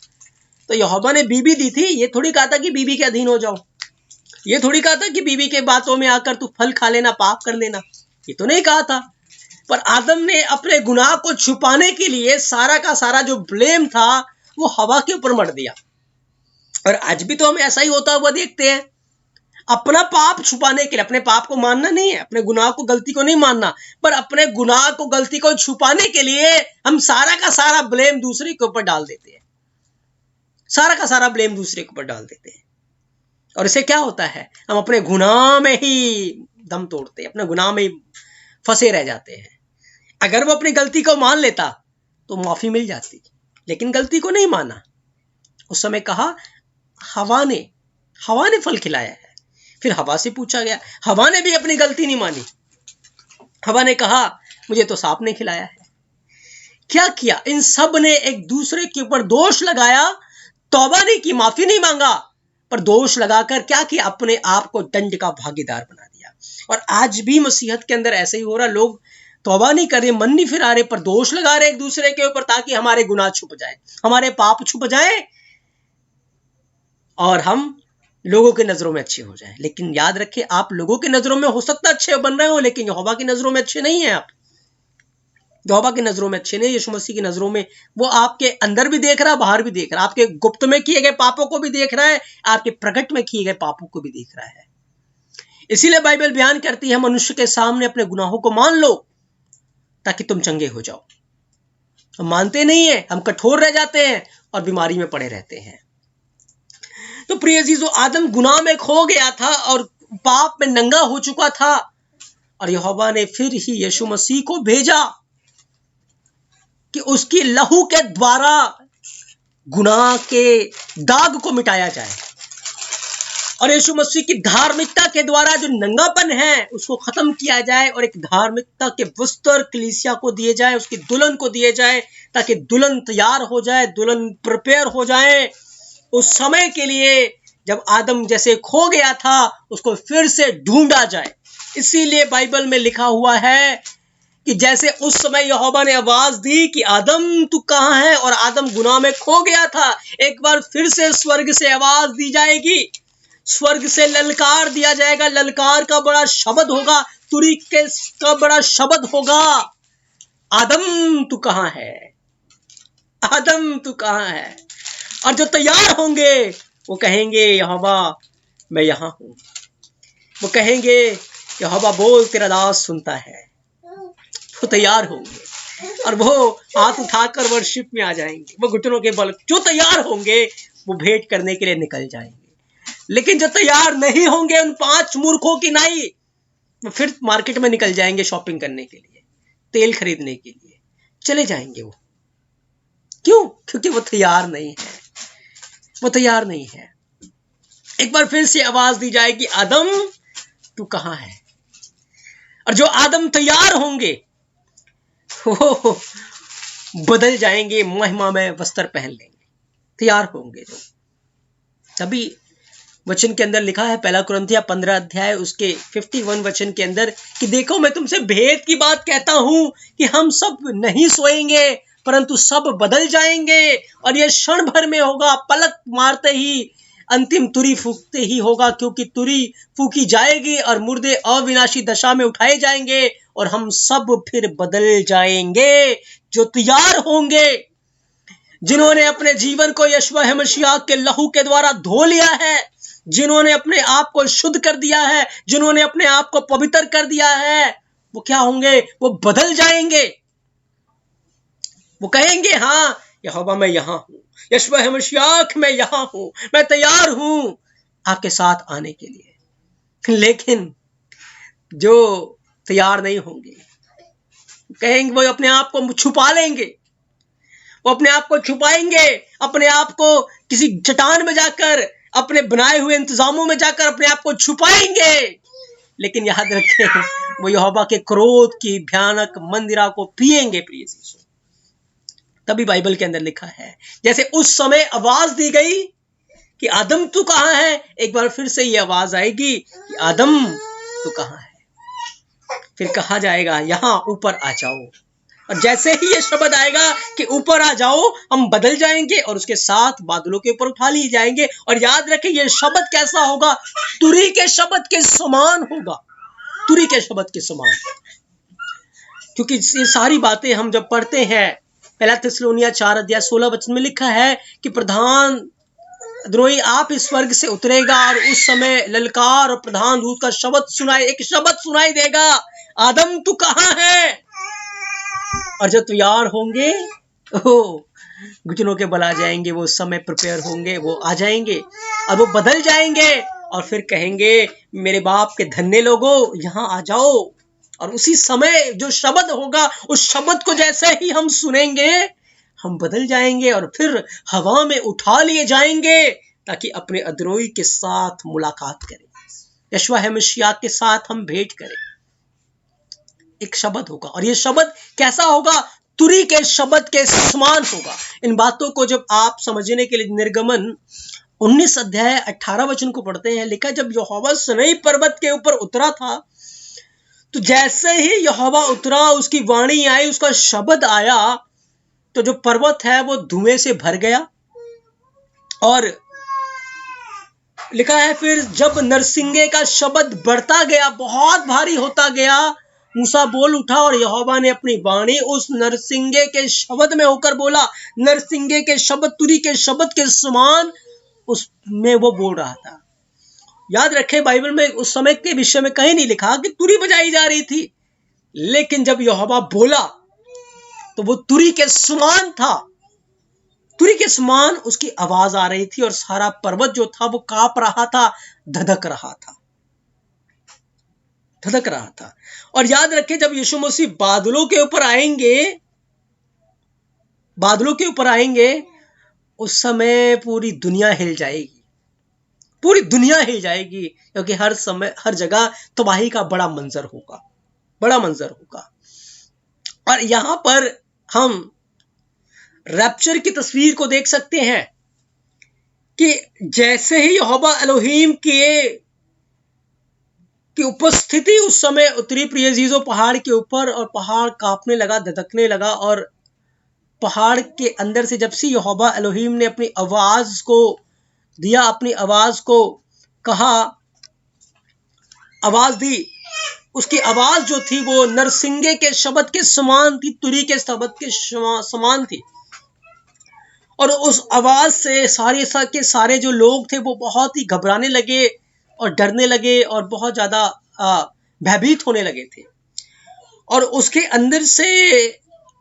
तो यहोवा ने बीवी दी थी, ये थोड़ी कहा था कि बीवी के अधीन हो जाओ, ये थोड़ी कहा था कि बीवी के बातों में आकर तू फल खा लेना, पाप कर लेना, ये तो नहीं कहा था। पर आदम ने अपने गुनाह को छुपाने के लिए सारा का सारा जो ब्लेम था वो हवा के ऊपर मर दिया। और आज भी तो हम ऐसा ही होता हुआ देखते हैं। अपना पाप छुपाने के लिए, अपने पाप को मानना नहीं है, अपने गुनाह को, गलती को नहीं मानना, पर अपने गुनाह को, गलती को छुपाने के लिए हम सारा का सारा ब्लेम दूसरे के ऊपर डाल देते हैं, सारा का सारा ब्लेम दूसरे के ऊपर डाल देते हैं। और इससे क्या होता है? हम अपने गुनाह में ही दम तोड़ते हैं, अपने गुनाह में ही फंसे रह जाते हैं। अगर वो अपनी गलती को मान लेता तो माफी मिल जाती, लेकिन गलती को नहीं माना। उस समय कहा हवा ने फल खिलाया है। फिर हवा से पूछा गया, हवा ने भी अपनी गलती नहीं मानी। हवा ने कहा मुझे तो सांप ने खिलाया है। क्या किया? इन सब ने एक दूसरे के ऊपर दोष लगाया, तौबा नहीं की, माफी नहीं मांगा, पर दोष लगाकर क्या किया? अपने आप को दंड का भागीदार बना दिया। और आज भी मसीहत के अंदर ऐसे ही हो रहा। लोग तौबा नहीं कर रहे, मन नहीं फिरा रहे, पर दोष लगा रहे एक दूसरे के ऊपर, ताकि हमारे गुनाह छुप जाए, हमारे पाप छुप जाए और हम लोगों की नजरों में अच्छे हो जाए। लेकिन याद रखें, आप लोगों की नजरों में हो सकता अच्छे बन रहे हो, लेकिन यहोवा की नजरों में अच्छे नहीं है। आप यहोवा की नजरों में अच्छे नहीं, यीशु मसीह की नजरों में वो आपके अंदर भी देख रहा है, बाहर भी देख रहा है, आपके गुप्त में किए गए पापों को भी देख रहा है, आपके प्रकट में किए गए पापों को भी देख रहा है। इसीलिए बाइबल बयान करती है, मनुष्य के सामने अपने गुनाहों को मान लो ताकि तुम चंगे हो जाओ। हम मानते नहीं है, हम कठोर रह जाते हैं और बीमारी में पड़े रहते हैं। तो प्रिय अजीजों, आदम गुनाह में खो गया था और पाप में नंगा हो चुका था, और यहोवा ने फिर ही यीशु मसीह को भेजा कि उसकी लहू के द्वारा गुनाह के दाग को मिटाया जाए और यीशु मसीह की धार्मिकता के द्वारा जो नंगापन है उसको खत्म किया जाए और एक धार्मिकता के वस्त्र कलीसिया को दिए जाए, उसकी दुल्हन को दिए जाए, ताकि दुल्हन तैयार हो जाए, दुल्हन प्रिपेयर हो जाए उस समय के लिए जब आदम जैसे खो गया था उसको फिर से ढूंढा जाए। इसीलिए बाइबल में लिखा हुआ है कि जैसे उस समय यहोवा ने आवाज दी कि आदम तू कहाँ है, और आदम गुनाह में खो गया था, एक बार फिर से स्वर्ग से आवाज दी जाएगी, स्वर्ग से ललकार दिया जाएगा। ललकार का बड़ा शब्द होगा, तुरी के का बड़ा शब्द होगा, आदम तू कहाँ है, आदम तू कहाँ है। और जो तैयार होंगे वो कहेंगे यहोवा मैं यहाँ हूं, वो कहेंगे यहोवा बोल तेरा दास सुनता है। वो तैयार होंगे और वो हाथ उठाकर वर्शिप में आ जाएंगे, वो घुटनों के बल जो तैयार होंगे वो भेंट करने के लिए निकल जाएंगे। लेकिन जो तैयार नहीं होंगे उन 5 मूर्खों की नाई, वो फिर मार्केट में निकल जाएंगे शॉपिंग करने के लिए, तेल खरीदने के लिए चले जाएंगे। वो क्यों? क्योंकि वो तैयार नहीं है, वो तैयार नहीं है। एक बार फिर से आवाज दी जाएगी आदम तू कहाँ है। और जो आदम तैयार होंगे वो बदल जाएंगे, महिमा में वस्त्र पहन लेंगे, तैयार होंगे जो। तभी वचन के अंदर लिखा है 1 कुरिन्थियों 15 अध्याय उसके 51 वचन के अंदर कि देखो मैं तुमसे भेद की बात कहता हूं कि हम सब नहीं सोएंगे परंतु सब बदल जाएंगे, और यह क्षण भर में होगा, पलक मारते ही अंतिम तुरी फूकते ही होगा, क्योंकि तुरी फूकी जाएगी और मुर्दे अविनाशी दशा में उठाए जाएंगे और हम सब फिर बदल जाएंगे। जो तैयार होंगे, जिन्होंने अपने जीवन को यीशु मसीह के लहू के द्वारा धो लिया है, जिन्होंने अपने आप को शुद्ध कर दिया है, जिन्होंने अपने आप को पवित्र कर दिया है, वो क्या होंगे? वो बदल जाएंगे। वो कहेंगे हाँ यहोवा मैं यहाँ हूँ, यीशु मसीह मैं यहाँ हूँ, मैं तैयार हूँ आपके साथ आने के लिए। लेकिन जो तैयार नहीं होंगे कहेंगे, वो अपने आप को छुपा लेंगे, वो अपने आप को छुपाएंगे, अपने आप को किसी चट्टान में जाकर, अपने बनाए हुए इंतजामों में जाकर अपने आप को छुपाएंगे। लेकिन याद रखें वो यहोवा के क्रोध की भयानक मंदिरा को पिएंगे। प्रिय यीशु, तभी बाइबल के अंदर लिखा है जैसे उस समय आवाज दी गई कि आदम तू कहाँ है, एक बार फिर से ये आवाज आएगी कि आदम तू कहाँ है। फिर कहा जाएगा यहाँ ऊपर आ जाओ, और जैसे ही ये शब्द आएगा कि ऊपर आ जाओ, हम बदल जाएंगे और उसके साथ बादलों के ऊपर उठा लिए जाएंगे। और याद रखें ये शब्द कैसा होगा? तुरी के शब्द के समान होगा, तुरी के शब्द के समान। क्योंकि ये सारी बातें हम जब पढ़ते हैं 1 थिस्सलुनीय 4 अध्याय 16 वचन में लिखा है कि प्रधान द्रोही आप इस स्वर्ग से उतरेगा और उस समय ललकार और प्रधान दूत का शब्द सुनाई, एक शब्द सुनाई देगा, आदम तू कहाँ है। और जो तैयार होंगे घुटनों के बल आ जाएंगे, वो समय प्रिपेयर होंगे, वो आ जाएंगे और वो बदल जाएंगे और फिर कहेंगे मेरे बाप के धन्य लोगों यहाँ आ जाओ। और उसी समय जो शब्द होगा उस शब्द को जैसे ही हम सुनेंगे हम बदल जाएंगे और फिर हवा में उठा लिए जाएंगे ताकि अपने अद्रोही के साथ मुलाकात करें, यीशु मसीह के साथ हम भेंट करें। एक शब्द होगा और ये शब्द कैसा होगा? तुरी के शब्द के समान होगा। इन बातों को जब आप समझने के लिए निर्गमन 19 अध्याय 18 वचन को पढ़ते हैं, लिखा जब यहोवा सीनै पर्वत के ऊपर उतरा था तो जैसे ही यहोवा उतरा उसकी वाणी आई, उसका शब्द आया, तो जो पर्वत है वो धुएं से भर गया। और लिखा है फिर जब नरसिंगे का शब्द बढ़ता गया, बहुत भारी होता गया, मूसा बोल उठा और यहोवा ने अपनी वाणी उस नरसिंगे के शब्द में होकर बोला। नरसिंगे के शब्द तुरी के शब्द के समान उसमें वो बोल रहा था। याद रखें बाइबल में उस समय के विषय में कहीं नहीं लिखा कि तुरी बजाई जा रही थी, लेकिन जब यहोवा बोला तो वो तुरी के समान था, तुरी के समान उसकी आवाज आ रही थी और सारा पर्वत जो था वो कांप रहा था, धधक रहा था, धधक रहा था। और याद रखें जब यीशु मसीह बादलों के ऊपर आएंगे, बादलों के ऊपर आएंगे, उस समय पूरी दुनिया हिल जाएगी, पूरी दुनिया हिल जाएगी, क्योंकि हर समय हर जगह तबाही का बड़ा मंजर होगा, बड़ा मंजर होगा। और यहां पर हम रैप्चर की तस्वीर को देख सकते हैं कि जैसे ही यहोवा एलोहीम की उपस्थिति उस समय उतरी प्रिय अजीजों पहाड़ के ऊपर, और पहाड़ कांपने लगा, धधकने लगा, और पहाड़ के अंदर से जब से यहोवा एलोहीम ने अपनी आवाज को दिया, अपनी आवाज को कहा, आवाज दी, उसकी आवाज जो थी वो नरसिंगे के शब्द के समान थी, तुरी के शब्द के समान थी। और उस आवाज से सारे जो लोग थे वो बहुत ही घबराने लगे और डरने लगे और बहुत ज्यादा भयभीत होने लगे थे। और उसके अंदर से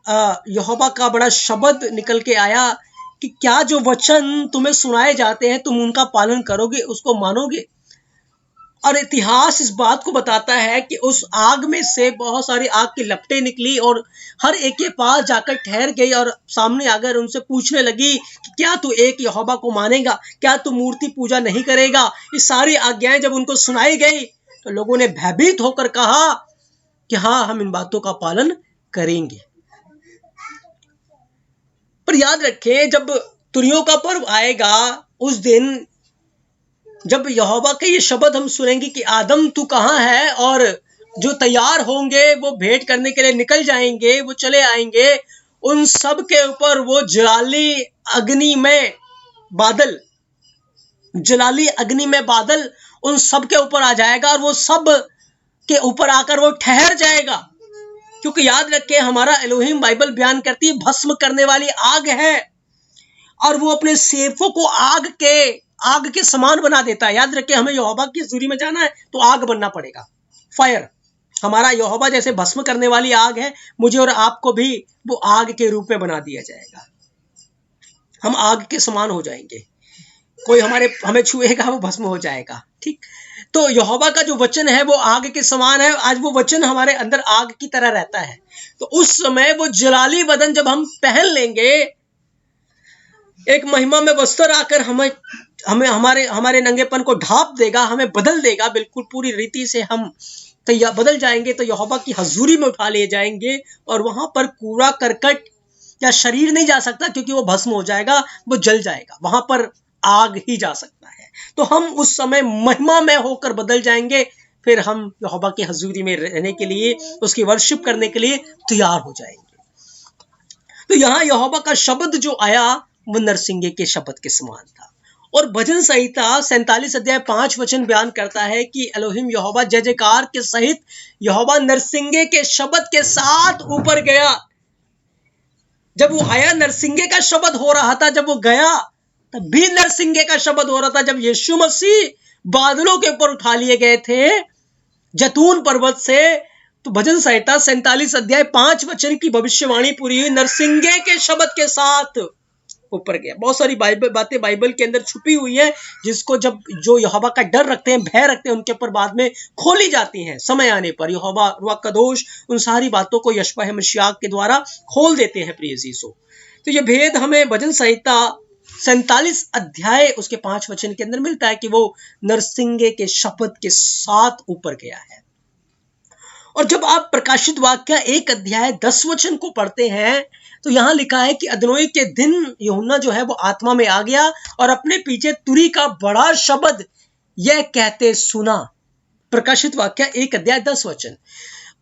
यहोवा का बड़ा शब्द निकल के आया कि क्या जो वचन तुम्हें सुनाए जाते हैं तुम उनका पालन करोगे, उसको मानोगे। और इतिहास इस बात को बताता है कि उस आग में से बहुत सारी आग की लपटें निकली और हर एक के पास जाकर ठहर गई और सामने आकर उनसे पूछने लगी कि क्या तू एक यहोवा को मानेगा, क्या तू मूर्ति पूजा नहीं करेगा। ये सारी आज्ञाएं जब उनको सुनाई गई तो लोगों ने भयभीत होकर कहा कि हाँ, हम इन बातों का पालन करेंगे। पर याद रखें, जब तुरियों का पर्व आएगा उस दिन जब यहोवा के ये शब्द हम सुनेंगे कि आदम तू कहाँ है, और जो तैयार होंगे वो भेंट करने के लिए निकल जाएंगे, वो चले आएंगे, उन सब के ऊपर वो जलाली अग्नि में बादल उन सब के ऊपर आ जाएगा और वो सब के ऊपर आकर वो ठहर जाएगा। क्योंकि याद रखें, हमारा एलोहीम बाइबल बयान करती है भस्म करने वाली आग है, और वो अपने सेवकों को आग के समान बना देता है। याद रखें, हमें यहोवा की हजूरी में जाना है तो आग बनना पड़ेगा, फायर। हमारा यहोवा जैसे भस्म करने वाली आग है, मुझे और आपको भी वो आग के रूप में बना दिया जाएगा। हम आग के समान हो जाएंगे, कोई हमें छुएगा वो भस्म हो जाएगा। ठीक, तो यहोवा का जो वचन है वो आग के समान है। आज वो वचन हमारे अंदर आग की तरह रहता है। तो उस समय वो जलाली बदन जब हम पहन लेंगे, एक महिमा में वस्त्र आकर हमें हमारे नंगेपन को ढांप देगा, हमें बदल देगा, बिल्कुल पूरी रीति से हम बदल जाएंगे। तो यहोवा की हजूरी में उठा ले जाएंगे और वहां पर कूड़ा करकट या शरीर नहीं जा सकता, क्योंकि वो भस्म हो जाएगा, वो जल जाएगा, वहां पर आग ही जा सकता है। तो हम उस समय महिमा में होकर बदल जाएंगे, फिर हम यहोवा की हजूरी में रहने के लिए, उसकी वर्शिप करने के लिए तैयार हो जाएंगे। तो यहाँ यहोवा का शब्द जो आया वो नरसिंगे के शब्द के समान था। और भजन संहिता 47 अध्याय 5 वचन बयान करता है कि एलोहीम यहोवा जय जयकार के सहित यहोवा नरसिंगे के शब्द के साथ ऊपर गया। जब वो आया नरसिंगे का शब्द हो रहा था, जब वो गया तब भी नरसिंगे का शब्द हो रहा था। जब यीशु मसीह बादलों के ऊपर उठा लिए गए थे जैतून पर्वत से, तो भजन संहिता 47 अध्याय 5 वचन की भविष्यवाणी पूरी हुई, नरसिंगे के शब्द के साथ ऊपर गया। बहुत सारी बातें बाइबल के अंदर छुपी हुई है, जिसको जो यहोवा का डर रखते हैं, भय रखते हैं, उनके ऊपर बाद में खोली जाती हैं। समय आने पर यहोवा रुआ कदोश उन सारी बातों को यशपह मशियाक के द्वारा खोल देते हैं प्रिय अजीजों। तो ये भेद हमें भजन संहिता 47 अध्याय उसके 5 वचन के अंदर मिलता है कि वो नरसिंगे के शब्द के साथ ऊपर गया है। और जब आप प्रकाशित वाक्य 1 अध्याय 10 वचन को पढ़ते हैं तो यहां लिखा है कि अदनोई के दिन यूहन्ना जो है वो आत्मा में आ गया और अपने पीछे तुरी का बड़ा शब्द यह कहते सुना। प्रकाशित वाक्य 1 अध्याय 10 वचन,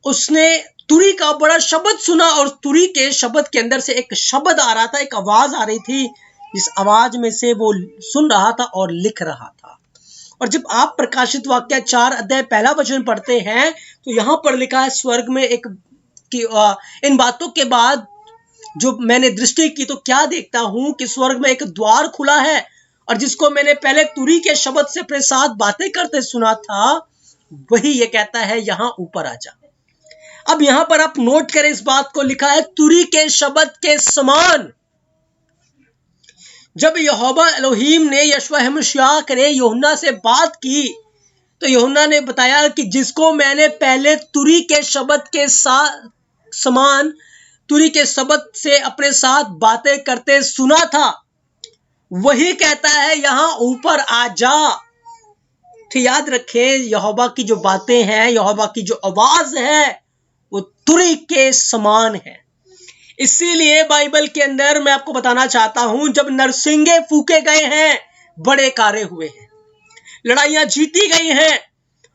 उसने तुरी का बड़ा शब्द सुना और तुरी के शब्द के अंदर से एक शब्द आ रहा था, एक आवाज आ रही थी, जिस आवाज में से वो सुन रहा था और लिख रहा था। और जब आप प्रकाशित वाक्य 4 अध्याय 1 वचन पढ़ते हैं तो यहां पर लिखा है स्वर्ग में इन बातों के बाद जो मैंने दृष्टि की तो क्या देखता हूं कि स्वर्ग में एक द्वार खुला है, और जिसको मैंने पहले तुरी के शब्द से अपने साथ बातें करते सुना था, वही ये कहता है यहां ऊपर आ जा। अब यहां पर आप नोट करें इस बात को, लिखा है तुरी के शब्द के समान। जब यहोवा एलोहीम ने यशवा मशियाक ने यूहन्ना से बात की तो यूहन्ना ने बताया कि जिसको मैंने पहले तुरी के शब्द के समान तुरी के शब्द से अपने साथ बातें करते सुना था, वही कहता है यहां ऊपर आ जा। तो याद रखें, यहोवा की जो बातें हैं, यहोवा की जो आवाज है, वो तुरही के समान है। इसीलिए बाइबल के अंदर मैं आपको बताना चाहता हूं, जब नरसिंगे फूके गए हैं, बड़े कार्य हुए हैं, लड़ाइयां जीती गई हैं।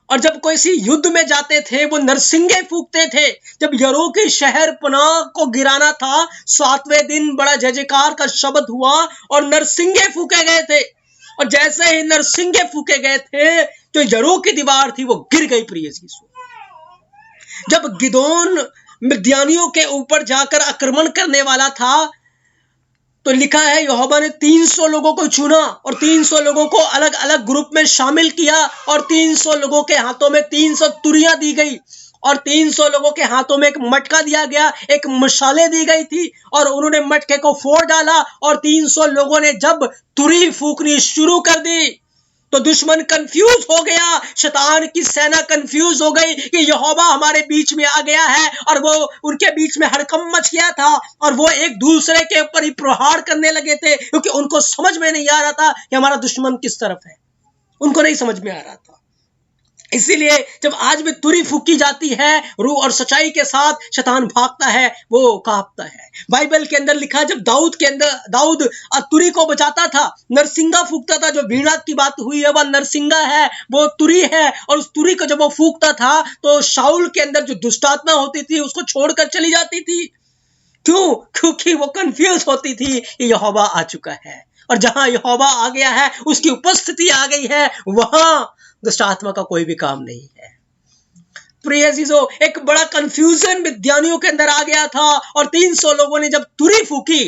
और जब कोई सी युद्ध में जाते थे, वो नरसिंगे फूकते थे। जब यरो के शहर पनाह को गिराना था, 7वें दिन बड़ा जय जयकार का शब्द हुआ और नरसिंगे फूके गए थे। और जैसे ही नरसिंगे फूके गए थे, तो यरो की दीवार थी वो गिर गई। प्रिय यीशु, जब गिदोन मिद्यानियों के ऊपर जाकर आक्रमण करने वाला था, तो लिखा है यहोवा ने 300 लोगों को चुना और 300 लोगों को अलग अलग ग्रुप में शामिल किया और 300 लोगों के हाथों में 300 तुरियां दी गई और 300 लोगों के हाथों में एक मटका दिया गया, एक मशाले दी गई थी और उन्होंने मटके को फोड़ डाला। और 300 लोगों ने जब तुरी फूकनी शुरू कर दी, तो दुश्मन कंफ्यूज हो गया, शैतान की सेना कंफ्यूज हो गई कि यहोवा हमारे बीच में आ गया है। और वो उनके बीच में हड़कंप मच गया था और वो एक दूसरे के ऊपर ही प्रहार करने लगे थे, क्योंकि उनको समझ में नहीं आ रहा था कि हमारा दुश्मन किस तरफ है। उनको नहीं समझ में आ रहा था। इसीलिए जब आज भी तुरी फूकी जाती है, रूह और सच्चाई के साथ शैतान भागता है, वो कांपता है। बाइबल के अंदर लिखा, जब दाऊद तुरी को बचाता था, नरसिंगा फूकता था। जो वीणा की बात हुई है वह नरसिंगा है, वो तुरी है। और उस तुरी को जब वो फूकता था, तो शाऊल के अंदर जो दुष्टात्मा होती थी उसको छोड़कर चली जाती थी। क्यों? क्योंकि वो कंफ्यूज होती थी कि यहोवा आ चुका है। और जहां यहोवा आ गया है, उसकी उपस्थिति आ गई है, वहां दुष्ट आत्मा का कोई भी काम नहीं है। प्रिय अजीजों, एक बड़ा कंफ्यूजन मिद्यानियों के अंदर आ गया था और 300 लोगों ने जब तुरी फूकी,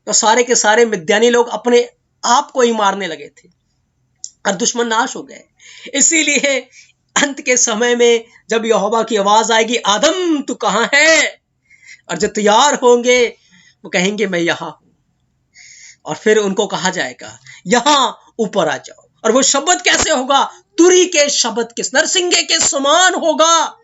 तो सारे के सारे मिद्यानी लोग अपने आप को ही मारने लगे थे और दुश्मन नाश हो गए। इसीलिए अंत के समय में जब यहोवा की आवाज आएगी, आदम तू कहां है, और जो तैयार होंगे वो कहेंगे मैं यहां हूं। और फिर उनको कहा जाएगा यहां ऊपर आ जाओ। और वो शब्द कैसे होगा? तुरी के शब्द के, नरसिंगे के समान होगा।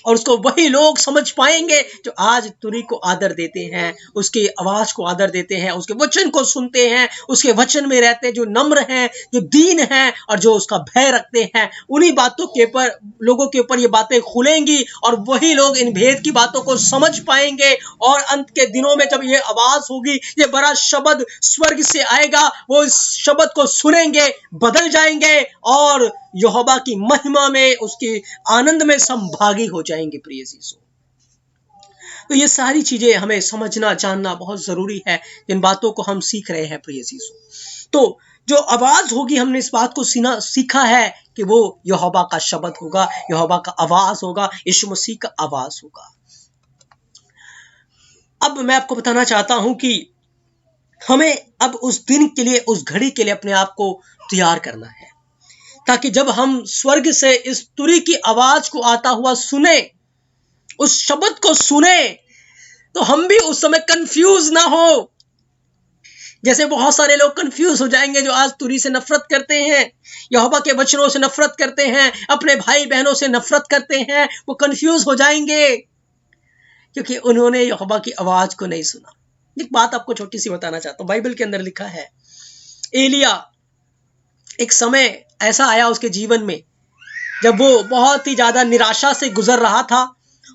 और उसको वही लोग समझ पाएंगे जो आज तुरी को आदर देते हैं, उसकी आवाज को आदर देते हैं, उसके वचन को सुनते हैं, उसके वचन में रहते हैं, जो नम्र हैं, जो दीन हैं और जो उसका भय रखते हैं। उन्हीं बातों के ऊपर, लोगों के ऊपर ये बातें खुलेंगी और वही लोग इन भेद की बातों को समझ पाएंगे। और अंत के दिनों में जब ये आवाज होगी, ये बड़ा शब्द स्वर्ग से आएगा, वो इस शब्द को सुनेंगे, बदल जाएंगे और यहोवा की महिमा में, उसके आनंद में संभागी हो जाएंगे। प्रिय यीशु, तो ये सारी चीजें हमें समझना जानना बहुत जरूरी है, जिन बातों को हम सीख रहे हैं। प्रिय यीशु, तो जो आवाज होगी, हमने इस बात को सीखा है कि वो यहोवा का शब्द होगा, यहोवा का आवाज होगा, यीशु मसीह का आवाज होगा। अब मैं आपको बताना चाहता हूं कि हमें अब उस दिन के लिए, उस घड़ी के लिए अपने आप को तैयार करना है, ताकि जब हम स्वर्ग से इस तुरी की आवाज को आता हुआ सुने, उस शब्द को सुने, तो हम भी उस समय कंफ्यूज ना हो। जैसे बहुत सारे लोग कंफ्यूज हो जाएंगे जो आज तुरी से नफरत करते हैं, यहोवा के वचनों से नफरत करते हैं, अपने भाई बहनों से नफरत करते हैं। वो कंफ्यूज हो जाएंगे क्योंकि उन्होंने यहोवा की आवाज को नहीं सुना। एक बात आपको छोटी सी बताना चाहता हूं। बाइबल के अंदर लिखा है, एलिया, एक समय ऐसा आया उसके जीवन में जब वो बहुत ही ज्यादा निराशा से गुजर रहा था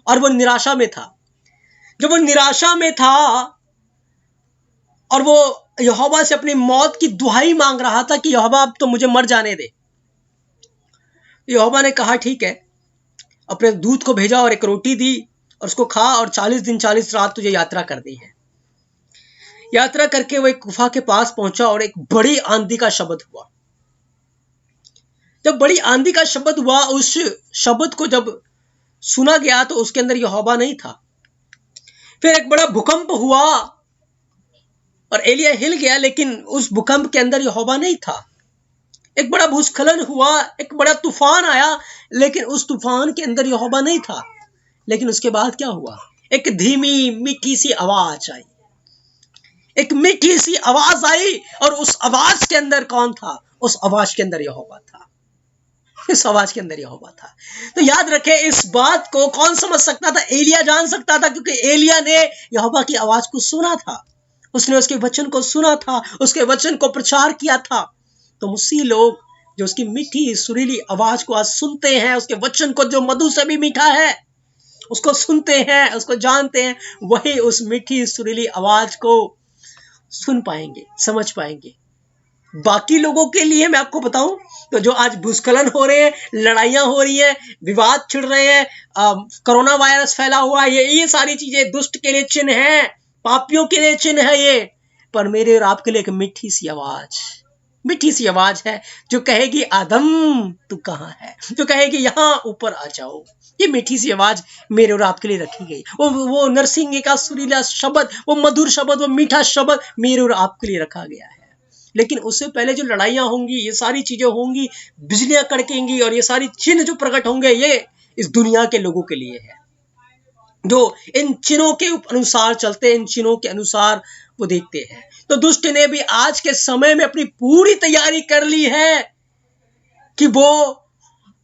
और वो निराशा में था। जब वो निराशा में था और वो यहोवा से अपनी मौत की दुहाई मांग रहा था कि यहोवा अब तो मुझे मर जाने दे। यहोवा ने कहा ठीक है, अपने दूत को भेजा और एक रोटी दी और उसको खा और 40 दिन 40 रात तुझे यात्रा करनी है। यात्रा करके वो एक गुफा के पास पहुंचा और एक बड़ी आंधी का शब्द हुआ। जब बड़ी आंधी का शब्द हुआ, उस शब्द को जब सुना गया तो उसके अंदर यहोवा नहीं था। फिर एक बड़ा भूकंप हुआ और एलिया हिल गया, लेकिन उस भूकंप के अंदर यहोवा नहीं था। एक बड़ा भूस्खलन हुआ, एक बड़ा तूफान आया, लेकिन उस तूफान के अंदर यहोवा नहीं था। लेकिन उसके बाद क्या हुआ? एक धीमी मीठी सी आवाज आई, एक मीठी सी आवाज आई और उस आवाज के अंदर कौन था? उस आवाज के अंदर यहोवा था। इस आवाज के अंदर यहोवा था। तो याद रखें, इस बात को कौन समझ सकता था? एलिया जान सकता था, क्योंकि एलिया ने यहोवा की आवाज को सुना था उसने उसके वचन को सुना था, उसके वचन को प्रचार किया था। तो उसी लोग जो उसकी मीठी सुरीली आवाज को आज सुनते हैं, उसके वचन को जो मधु से भी मीठा है उसको सुनते हैं, उसको जानते हैं, वही उस मीठी सुरीली आवाज को सुन पाएंगे, समझ पाएंगे। बाकी लोगों के लिए मैं आपको बताऊं तो जो आज भूस्खलन हो रहे हैं, लड़ाइयां हो रही हैं, विवाद छिड़ रहे हैं, कोरोना वायरस फैला हुआ है, ये सारी चीजें दुष्ट के लिए चिन्ह है, पापियों के लिए चिन्ह है ये। पर मेरे और आपके लिए एक मीठी सी आवाज है जो कहेगी आदम तू कहाँ है, जो कहेगी यहाँ ऊपर आ जाओ। ये मीठी सी आवाज मेरे और आपके लिए रखी गई। वो नरसिंह का सुरीला शब्द, वो मधुर शब्द, वो मीठा शब्द मेरे और आपके लिए रखा गया है। लेकिन उससे पहले जो लड़ाइयां होंगी, ये सारी चीजें होंगी, बिजलियां कड़केंगी और ये सारी चिन्ह जो प्रकट होंगे, ये इस दुनिया के लोगों के लिए है जो इन चिन्हों के अनुसार चलते हैं, इन चिन्हों के अनुसार वो देखते हैं। तो दुष्ट ने भी आज के समय में अपनी पूरी तैयारी कर ली है कि वो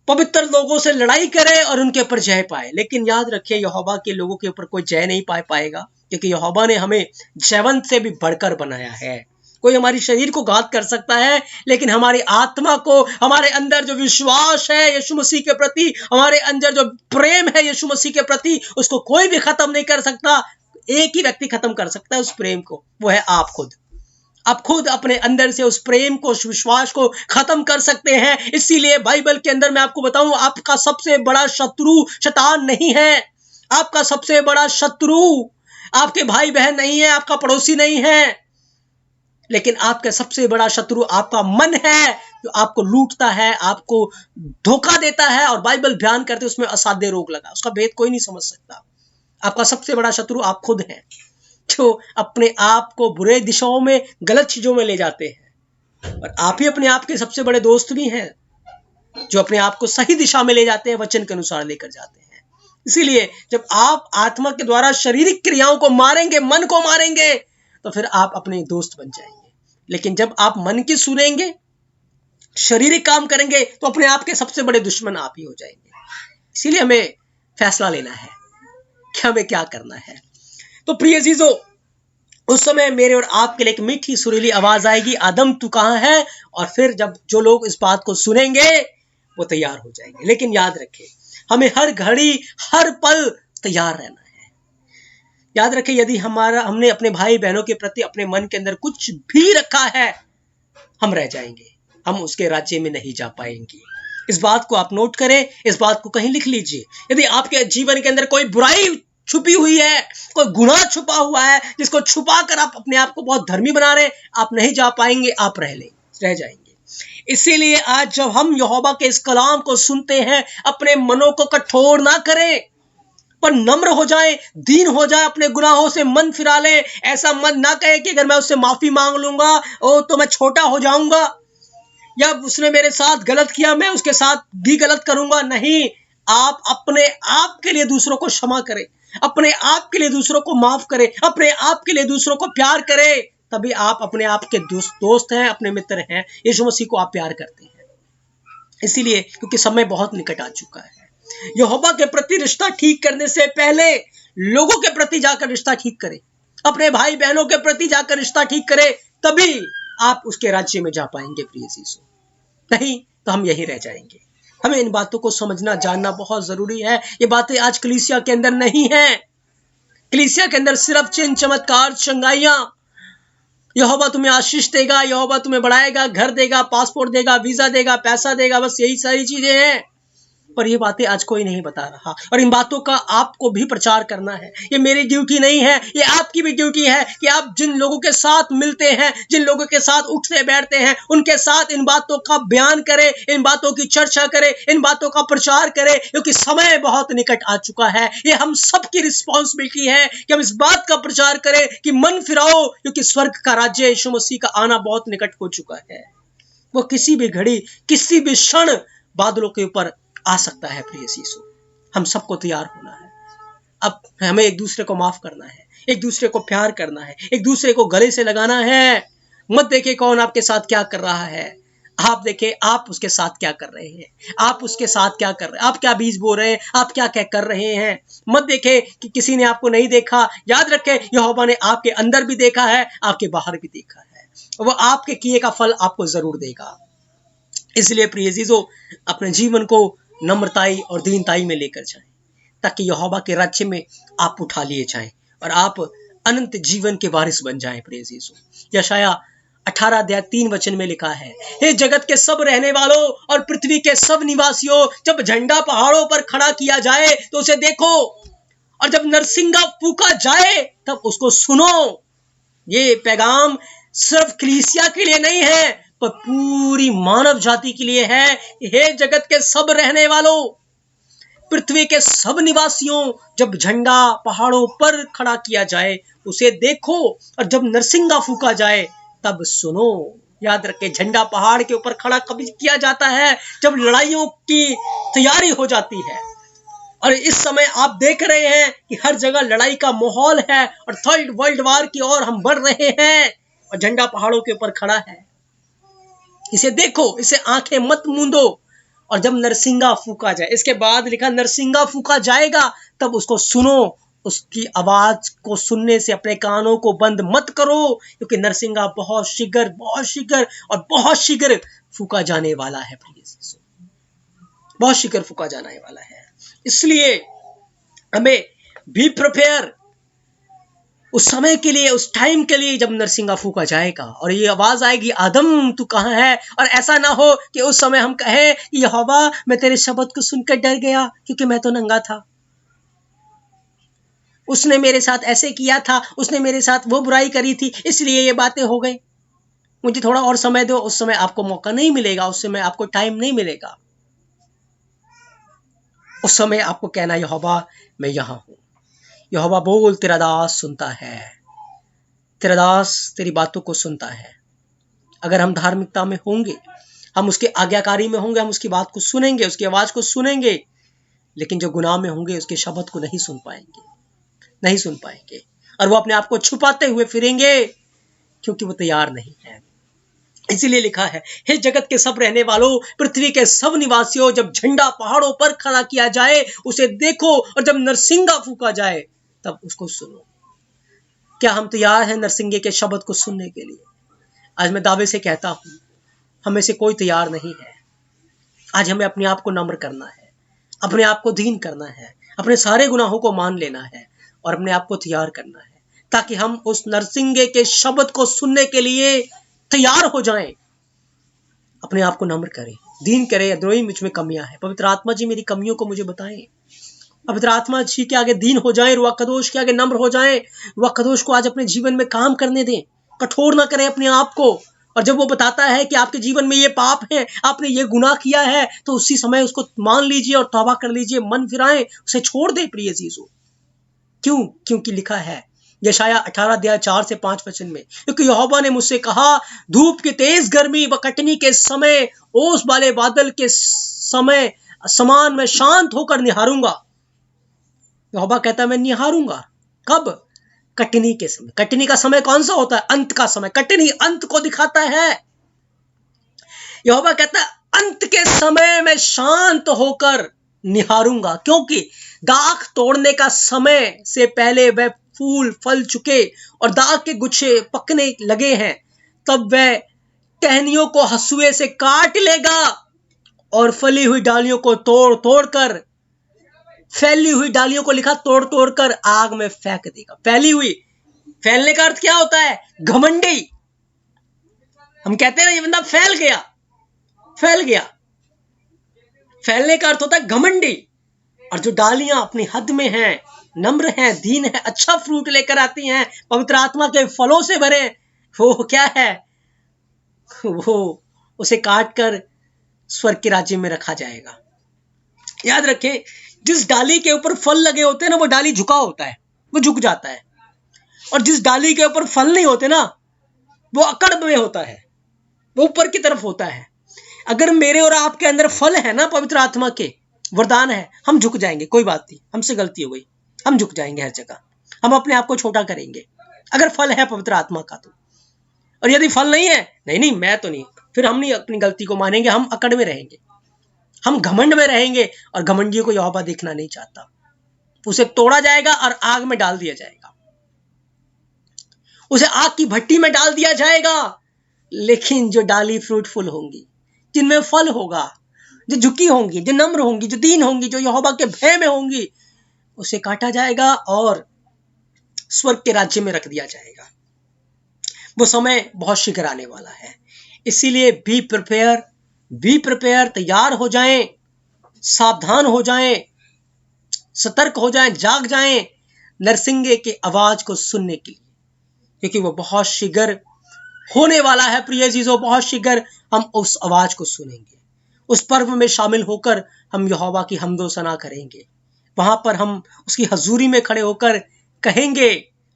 पवित्र लोगों से लड़ाई करे और उनके ऊपर जय पाए। लेकिन याद रखिए, यहोवा के लोगों के ऊपर कोई जय नहीं पाएगा, क्योंकि यहोवा ने हमें जयवंत से भी बढ़कर बनाया है। कोई हमारी शरीर को घात कर सकता है, लेकिन हमारी आत्मा को, हमारे अंदर जो विश्वास है यीशु मसीह के प्रति, हमारे अंदर जो प्रेम है यीशु मसीह के प्रति, उसको कोई भी खत्म नहीं कर सकता। एक ही व्यक्ति खत्म कर सकता है उस प्रेम को, वो है आप खुद। आप खुद अपने अंदर से उस प्रेम को, उस विश्वास को खत्म कर सकते हैं। इसीलिए बाइबल के अंदर मैं आपको बताऊं, आपका सबसे बड़ा शत्रु शैतान नहीं है। आपका सबसे बड़ा शत्रु आपके भाई बहन नहीं है, आपका पड़ोसी नहीं है, लेकिन आपका सबसे बड़ा शत्रु आपका मन है, जो आपको लूटता है, आपको धोखा देता है। और बाइबल बयान करते उसमें असाध्य रोग लगा, उसका भेद कोई नहीं समझ सकता। आपका सबसे बड़ा शत्रु आप खुद हैं, जो अपने आप को बुरे दिशाओं में, गलत चीजों में ले जाते हैं। और आप ही अपने आप के सबसे बड़े दोस्त भी हैं, जो अपने आप को सही दिशा में ले जाते हैं, वचन के अनुसार लेकर जाते हैं। इसीलिए जब आप आत्मा के द्वारा शारीरिक क्रियाओं को मारेंगे, मन को मारेंगे, तो फिर आप अपने दोस्त बन जाएंगे। लेकिन जब आप मन की सुनेंगे, शारीरिक काम करेंगे, तो अपने आप के सबसे बड़े दुश्मन आप ही हो जाएंगे। इसीलिए हमें फैसला लेना है कि हमें क्या करना है। तो प्रिय अजीजों, उस समय मेरे और आपके लिए एक मीठी सुरीली आवाज आएगी, आदम तू कहाँ है। और फिर जब जो लोग इस बात को सुनेंगे वो तैयार हो जाएंगे। लेकिन याद रखें, हमें हर घड़ी, हर पल तैयार रहना है। याद रखें, यदि हमने अपने भाई बहनों के प्रति अपने मन के अंदर कुछ भी रखा है, हम रह जाएंगे, हम उसके राज्य में नहीं जा पाएंगे। इस बात को आप नोट करें, इस बात को कहीं लिख लीजिए। यदि आपके जीवन के अंदर कोई बुराई छुपी हुई है, कोई गुनाह छुपा हुआ है, जिसको छुपा कर आप अपने आप को बहुत धर्मी बना रहे हैं, आप नहीं जा पाएंगे, आप रह जाएंगे। इसीलिए आज जब हम यहोवा के इस कलाम को सुनते हैं, अपने मनों को कठोर ना करें, पर नम्र हो जाए, दीन हो जाए, अपने गुनाहों से मन फिरा ले। ऐसा मन ना कहे कि अगर मैं उससे माफी मांग लूंगा तो मैं छोटा हो जाऊंगा, या उसने मेरे साथ गलत किया, मैं उसके साथ भी गलत करूंगा। नहीं, आप अपने आप के लिए दूसरों को क्षमा करें, अपने आप के लिए दूसरों को माफ करें, अपने आप के लिए दूसरों को प्यार करें। तभी आप अपने आप के दोस्त हैं, अपने मित्र हैं। यीशु मसीह को आप प्यार करते हैं। इसीलिए क्योंकि समय बहुत निकट आ चुका है। यहोवा के प्रति रिश्ता ठीक करने से पहले लोगों के प्रति जाकर रिश्ता ठीक करें, अपने भाई बहनों के प्रति जाकर रिश्ता ठीक करें, तभी आप उसके राज्य में जा पाएंगे प्रिय चीजों। नहीं तो हम यहीं रह जाएंगे। हमें इन बातों को समझना, जानना बहुत जरूरी है। ये बातें आज कलीसिया के अंदर नहीं है। कलीसिया के अंदर सिर्फ चिन्ह, चमत्कार, चंगाइयां, यहोवा तुम्हें आशीष देगा, यहोवा तुम्हें बढ़ाएगा, घर देगा, पासपोर्ट देगा, वीजा देगा, पैसा देगा, बस यही सारी चीजें हैं। पर ये बातें आज कोई नहीं बता रहा, और इन बातों का आपको भी प्रचार करना है। ये मेरी ड्यूटी नहीं है, ये आपकी भी ड्यूटी है कि आप जिन लोगों के साथ मिलते हैं, जिन लोगों के साथ उठते बैठते हैं, उनके साथ इन बातों का बयान करें, इन बातों की चर्चा करें, इन बातों का प्रचार करें, क्योंकि समय बहुत निकट आ चुका है। ये हम सबकी रिस्पॉन्सिबिलिटी है कि हम इस बात का प्रचार करें कि मन फिराओ, क्योंकि स्वर्ग का राज्य, यीशु मसीह का आना बहुत निकट हो चुका है। वो किसी भी घड़ी, किसी भी क्षण बादलों के ऊपर आ सकता है। प्रिय यीशु, हम सबको तैयार होना है। अब हमें एक दूसरे को माफ करना है, एक दूसरे को प्यार करना है, एक दूसरे को गले से लगाना है। मत देखे कौन आपके साथ क्या कर रहा है। आप देखें आप उसके साथ क्या कर रहे हैं, आप उसके साथ क्या कर रहे हैं, आप क्या बीज बो रहे हैं, आप क्या क्या कर रहे हैं। मत देखें कि किसी ने आपको नहीं देखा, याद रखें यहोवा ने आपके अंदर भी देखा है, आपके बाहर भी देखा है, वो आपके किए का फल आपको जरूर देगा। इसलिए प्रिय अजीजों, अपने जीवन को नम्रताई और दीनताई में लेकर जाएं, ताकि यहोवा के राज्य में आप उठा लिए जाएं और आप अनंत जीवन के वारिस बन जाएं। प्रिय अजीजों, यशाया 18:3 में लिखा है, हे जगत के सब रहने वालों और पृथ्वी के सब निवासियों, जब झंडा पहाड़ों पर खड़ा किया जाए तो उसे देखो, और जब नरसिंगा फूका जाए तब उसको सुनो। ये पैगाम सिर्फ कलीसिया के लिए नहीं है, पर पूरी मानव जाति के लिए है। हे जगत के सब रहने वालों, पृथ्वी के सब निवासियों, जब झंडा पहाड़ों पर खड़ा किया जाए उसे देखो, और जब नरसिंगा फूका जाए तब सुनो। याद रखें, झंडा पहाड़ के ऊपर खड़ा कभी किया जाता है जब लड़ाइयों की तैयारी हो जाती है, और इस समय आप देख रहे हैं कि हर जगह लड़ाई का माहौल है और थर्ड वर्ल्ड वॉर की ओर हम बढ़ रहे हैं, और झंडा पहाड़ों के ऊपर खड़ा है। इसे देखो, इसे आंखें मत मूंदो। और जब नरसिंगा फूका जाए, इसके बाद लिखा नरसिंगा फूका जाएगा तब उसको सुनो। उसकी आवाज को सुनने से अपने कानों को बंद मत करो, क्योंकि नरसिंगा बहुत शीघ्र और बहुत शीघ्र फूका जाने वाला है। बहुत शीघ्र फूका जाने वाला है। इसलिए हमें बी प्रिपेयर उस समय के लिए, उस टाइम के लिए जब नरसिंगा फूका जाएगा और ये आवाज आएगी, आदम तू कहाँ है। और ऐसा ना हो कि उस समय हम कहें कि यहोवा मैं तेरे शब्द को सुनकर डर गया, क्योंकि मैं तो नंगा था, उसने मेरे साथ ऐसे किया था, उसने मेरे साथ वो बुराई करी थी, इसलिए ये बातें हो गई, मुझे थोड़ा और समय दो। उस समय आपको मौका नहीं मिलेगा, उस समय आपको टाइम नहीं मिलेगा। उस समय आपको कहना, यहोवा मैं यहां हूं, यहोवा बोल, तेरा दास सुनता है, तेरा दास तेरी बातों को सुनता है। अगर हम धार्मिकता में होंगे, हम उसके आज्ञाकारी में होंगे, हम उसकी बात को सुनेंगे, उसकी आवाज को सुनेंगे, लेकिन जो गुनाह में होंगे उसके शब्द को नहीं सुन पाएंगे, नहीं सुन पाएंगे, और वो अपने आप को छुपाते हुए फिरेंगे, क्योंकि वो तैयार नहीं है। इसीलिए लिखा है, हे जगत के सब रहने वालों, पृथ्वी के सब निवासियों, जब झंडा पहाड़ों पर खड़ा किया जाए उसे देखो, और जब नरसिंगा फूका जाए तब उसको सुनो। क्या हम तैयार हैं नरसिंगे के शब्द को सुनने के लिए? आज मैं दावे से कहता हूं, हमें से कोई तैयार नहीं है। आज हमें अपने आप को नम्र करना है, अपने आप को दीन करना है, अपने सारे गुनाहों को मान लेना है और अपने आप को तैयार करना है, ताकि हम उस नरसिंगे के शब्द को सुनने के लिए तैयार हो जाएं। अपने आप को नम्र करें, दीन करें। द्रोही मुझ में कमियां हैं, पवित्र आत्मा जी मेरी कमियों को मुझे बताएं। पवित्र आत्मा जी के आगे दीन हो जाएं, रूह कदोश के आगे नम्र हो जाएं। रूह कदोश को आज अपने जीवन में काम करने दें, कठोर ना करें अपने आप को। और जब वो बताता है कि आपके जीवन में ये पाप है, आपने ये गुनाह किया है, तो उसी समय उसको मान लीजिए और तौबा कर लीजिए, मन फिराएं, उसे छोड़ दे प्रिय अजीजों। क्यों? क्योंकि लिखा है यशाया 18:4-5 में, क्योंकि यहोवा ने मुझसे कहा, धूप की तेज गर्मी व कटनी के समय, ओस वाले बादल के समय समान मैं शांत होकर निहारूंगा। यहोवा कहता है मैं निहारूंगा। कब? कटनी के समय। कटनी का समय कौन सा होता है? अंत का समय। कटनी अंत को दिखाता है। यहोवा कहता है अंत के समय में शांत होकर निहारूंगा, क्योंकि दाख तोड़ने का समय से पहले वह फूल फल चुके और दाख के गुच्छे पकने लगे हैं, तब वह टहनियों को हंसुए से काट लेगा और फैली हुई डालियों को तोड़ तोड़कर, फैली हुई डालियों को लिखा तोड़ तोड़कर आग में फेंक देगा। फैली हुई, फैलने का अर्थ क्या होता है? घमंडी। हम कहते हैं ना ये बंदा फैल गया, फैल गया। फैलने का अर्थ होता है घमंडी। और जो डालियां अपनी हद में हैं, नम्र हैं, दीन है, अच्छा फ्रूट लेकर आती हैं, पवित्र आत्मा के फलों से भरे, वो क्या है? वो उसे काट कर स्वर्ग के राज्य में रखा जाएगा। याद रखें, जिस डाली के ऊपर फल लगे होते हैं ना, वो डाली झुका होता है, वो झुक जाता है। और जिस डाली के ऊपर फल नहीं होते ना, वो अकड़ में होता है, वो ऊपर की तरफ होता है। अगर मेरे और आपके अंदर फल है ना, पवित्र आत्मा के वरदान है, हम झुक जाएंगे। कोई बात नहीं, हमसे गलती हो गई, हम झुक जाएंगे हर जगह, हम अपने आप को छोटा करेंगे अगर फल है पवित्र आत्मा का तो। और यदि फल नहीं है, नहीं मैं तो नहीं, फिर हम नहीं अपनी गलती को मानेंगे, हम अकड़ में रहेंगे, हम घमंड में रहेंगे, और घमंडियों को यहोवा देखना नहीं चाहता। उसे तोड़ा जाएगा और आग में डाल दिया जाएगा, उसे आग की भट्टी में डाल दिया जाएगा। लेकिन जो डाली फ्रूटफुल होंगी, जिनमें फल होगा, जो झुकी होंगी, जो नम्र होंगी, जो दीन होंगी, जो यहोवा के भय में होंगी, उसे काटा जाएगा और स्वर्ग के राज्य में रख दिया जाएगा। वो समय बहुत शीघ्र आने वाला है, इसीलिए बी प्रिपेयर, तैयार हो जाएं, सावधान हो जाएं, सतर्क हो जाएं, जाग जाएं नरसिंगे की आवाज को सुनने के लिए, क्योंकि वो बहुत शीघ्र होने वाला है। प्रिय जीजो, बहुत शीघ्र हम उस आवाज को सुनेंगे। उस पर्व में शामिल होकर हम यहोवा की हम्दो सना करेंगे। वहां पर हम उसकी हजूरी में खड़े होकर कहेंगे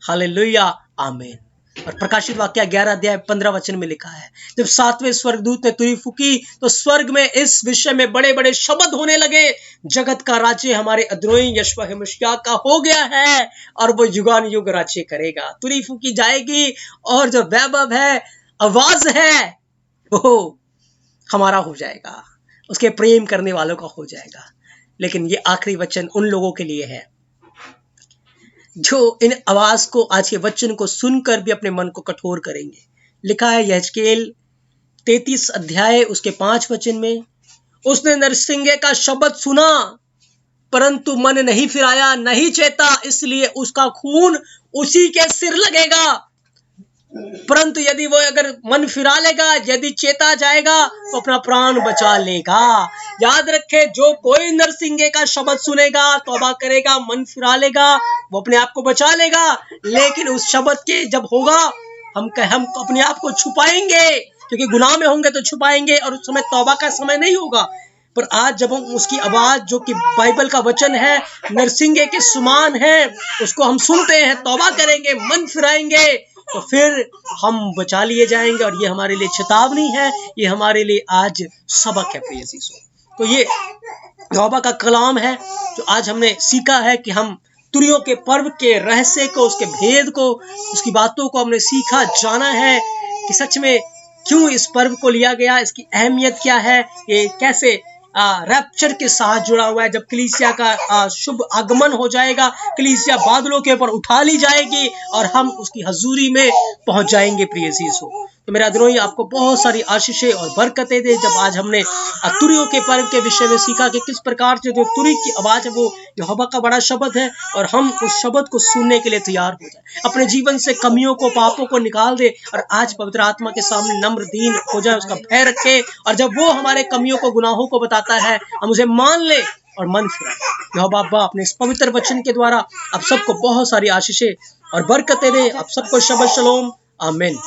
हालेलुया, आमीन। और प्रकाशित वाक्य 11 अध्याय 15 वचन में लिखा है, जब 7वें स्वर्गदूत ने तुरी फूकी तो स्वर्ग में इस विषय में बड़े बड़े शब्द होने लगे, जगत का राज्य हमारे अद्रोही यशवा मसीह का हो गया है और वो युगान युग राज्य करेगा। तुरी फूकी जाएगी और जो वैभव है, आवाज है, वो हमारा हो जाएगा, उसके प्रेम करने वालों का हो जाएगा। लेकिन ये आखिरी वचन उन लोगों के लिए है जो इन आवाज को, आज के वचन को सुनकर भी अपने मन को कठोर करेंगे। लिखा है यहेजकेल 33 अध्याय उसके 5 वचन में, उसने नरसिंगे का शब्द सुना परंतु मन नहीं फिराया, नहीं चेता, इसलिए उसका खून उसी के सिर लगेगा। परंतु यदि वो अगर मन फिरा लेगा, यदि चेता जाएगा तो अपना प्राण बचा लेगा। याद रखे, जो कोई नरसिंगे का शब्द सुनेगा, तौबा करेगा, मन फिरा लेगा, वो अपने आप को बचा लेगा। लेकिन उस शब्द के जब होगा, हम अपने आप को छुपाएंगे, क्योंकि गुनाह में होंगे तो छुपाएंगे और उस समय तौबा का समय नहीं होगा। पर आज जब हम उसकी आवाज, जो कि बाइबल का वचन है, नरसिंगे के समान है, उसको हम सुनते हैं, तौबा करेंगे, मन फिराएंगे, तो फिर हम बचा लिए जाएंगे। और ये हमारे लिए चेतावनी है, ये हमारे लिए आज सबक है प्रिय जीसो। तो ये यहोवा का कलाम है जो आज हमने सीखा है कि हम तुरियों के पर्व के रहस्य को, उसके भेद को, उसकी बातों को हमने सीखा, जाना है कि सच में क्यों इस पर्व को लिया गया, इसकी अहमियत क्या है, ये कैसे रैप्चर के साथ जुड़ा हुआ है। जब कलीसिया का शुभ आगमन हो जाएगा, कलीसिया बादलों के ऊपर उठा ली जाएगी और हम उसकी हजूरी में पहुंच जाएंगे प्रिय जीसो। तो मेरा द्रोही आपको बहुत सारी आशीषें और बरकतें दे। जब आज हमने तुरियों के पर्व के विषय में सीखा कि किस प्रकार से जो तुरी की आवाज है वो यहोवा का बड़ा शब्द है, और हम उस शब्द को सुनने के लिए तैयार हो जाए, अपने जीवन से कमियों को, पापों को निकाल दे और आज पवित्र आत्मा के सामने नम्र दीन हो जाए, उसका भय रखे, और जब वो हमारे कमियों को, गुनाहों को बताता है, हम उसे मान ले और मन फिराए। यहोवा अब्बा अपने इस पवित्र वचन के द्वारा आप सबको बहुत सारी आशीषें और बरकतें दे। आप सबको शबत शलोम, आमीन।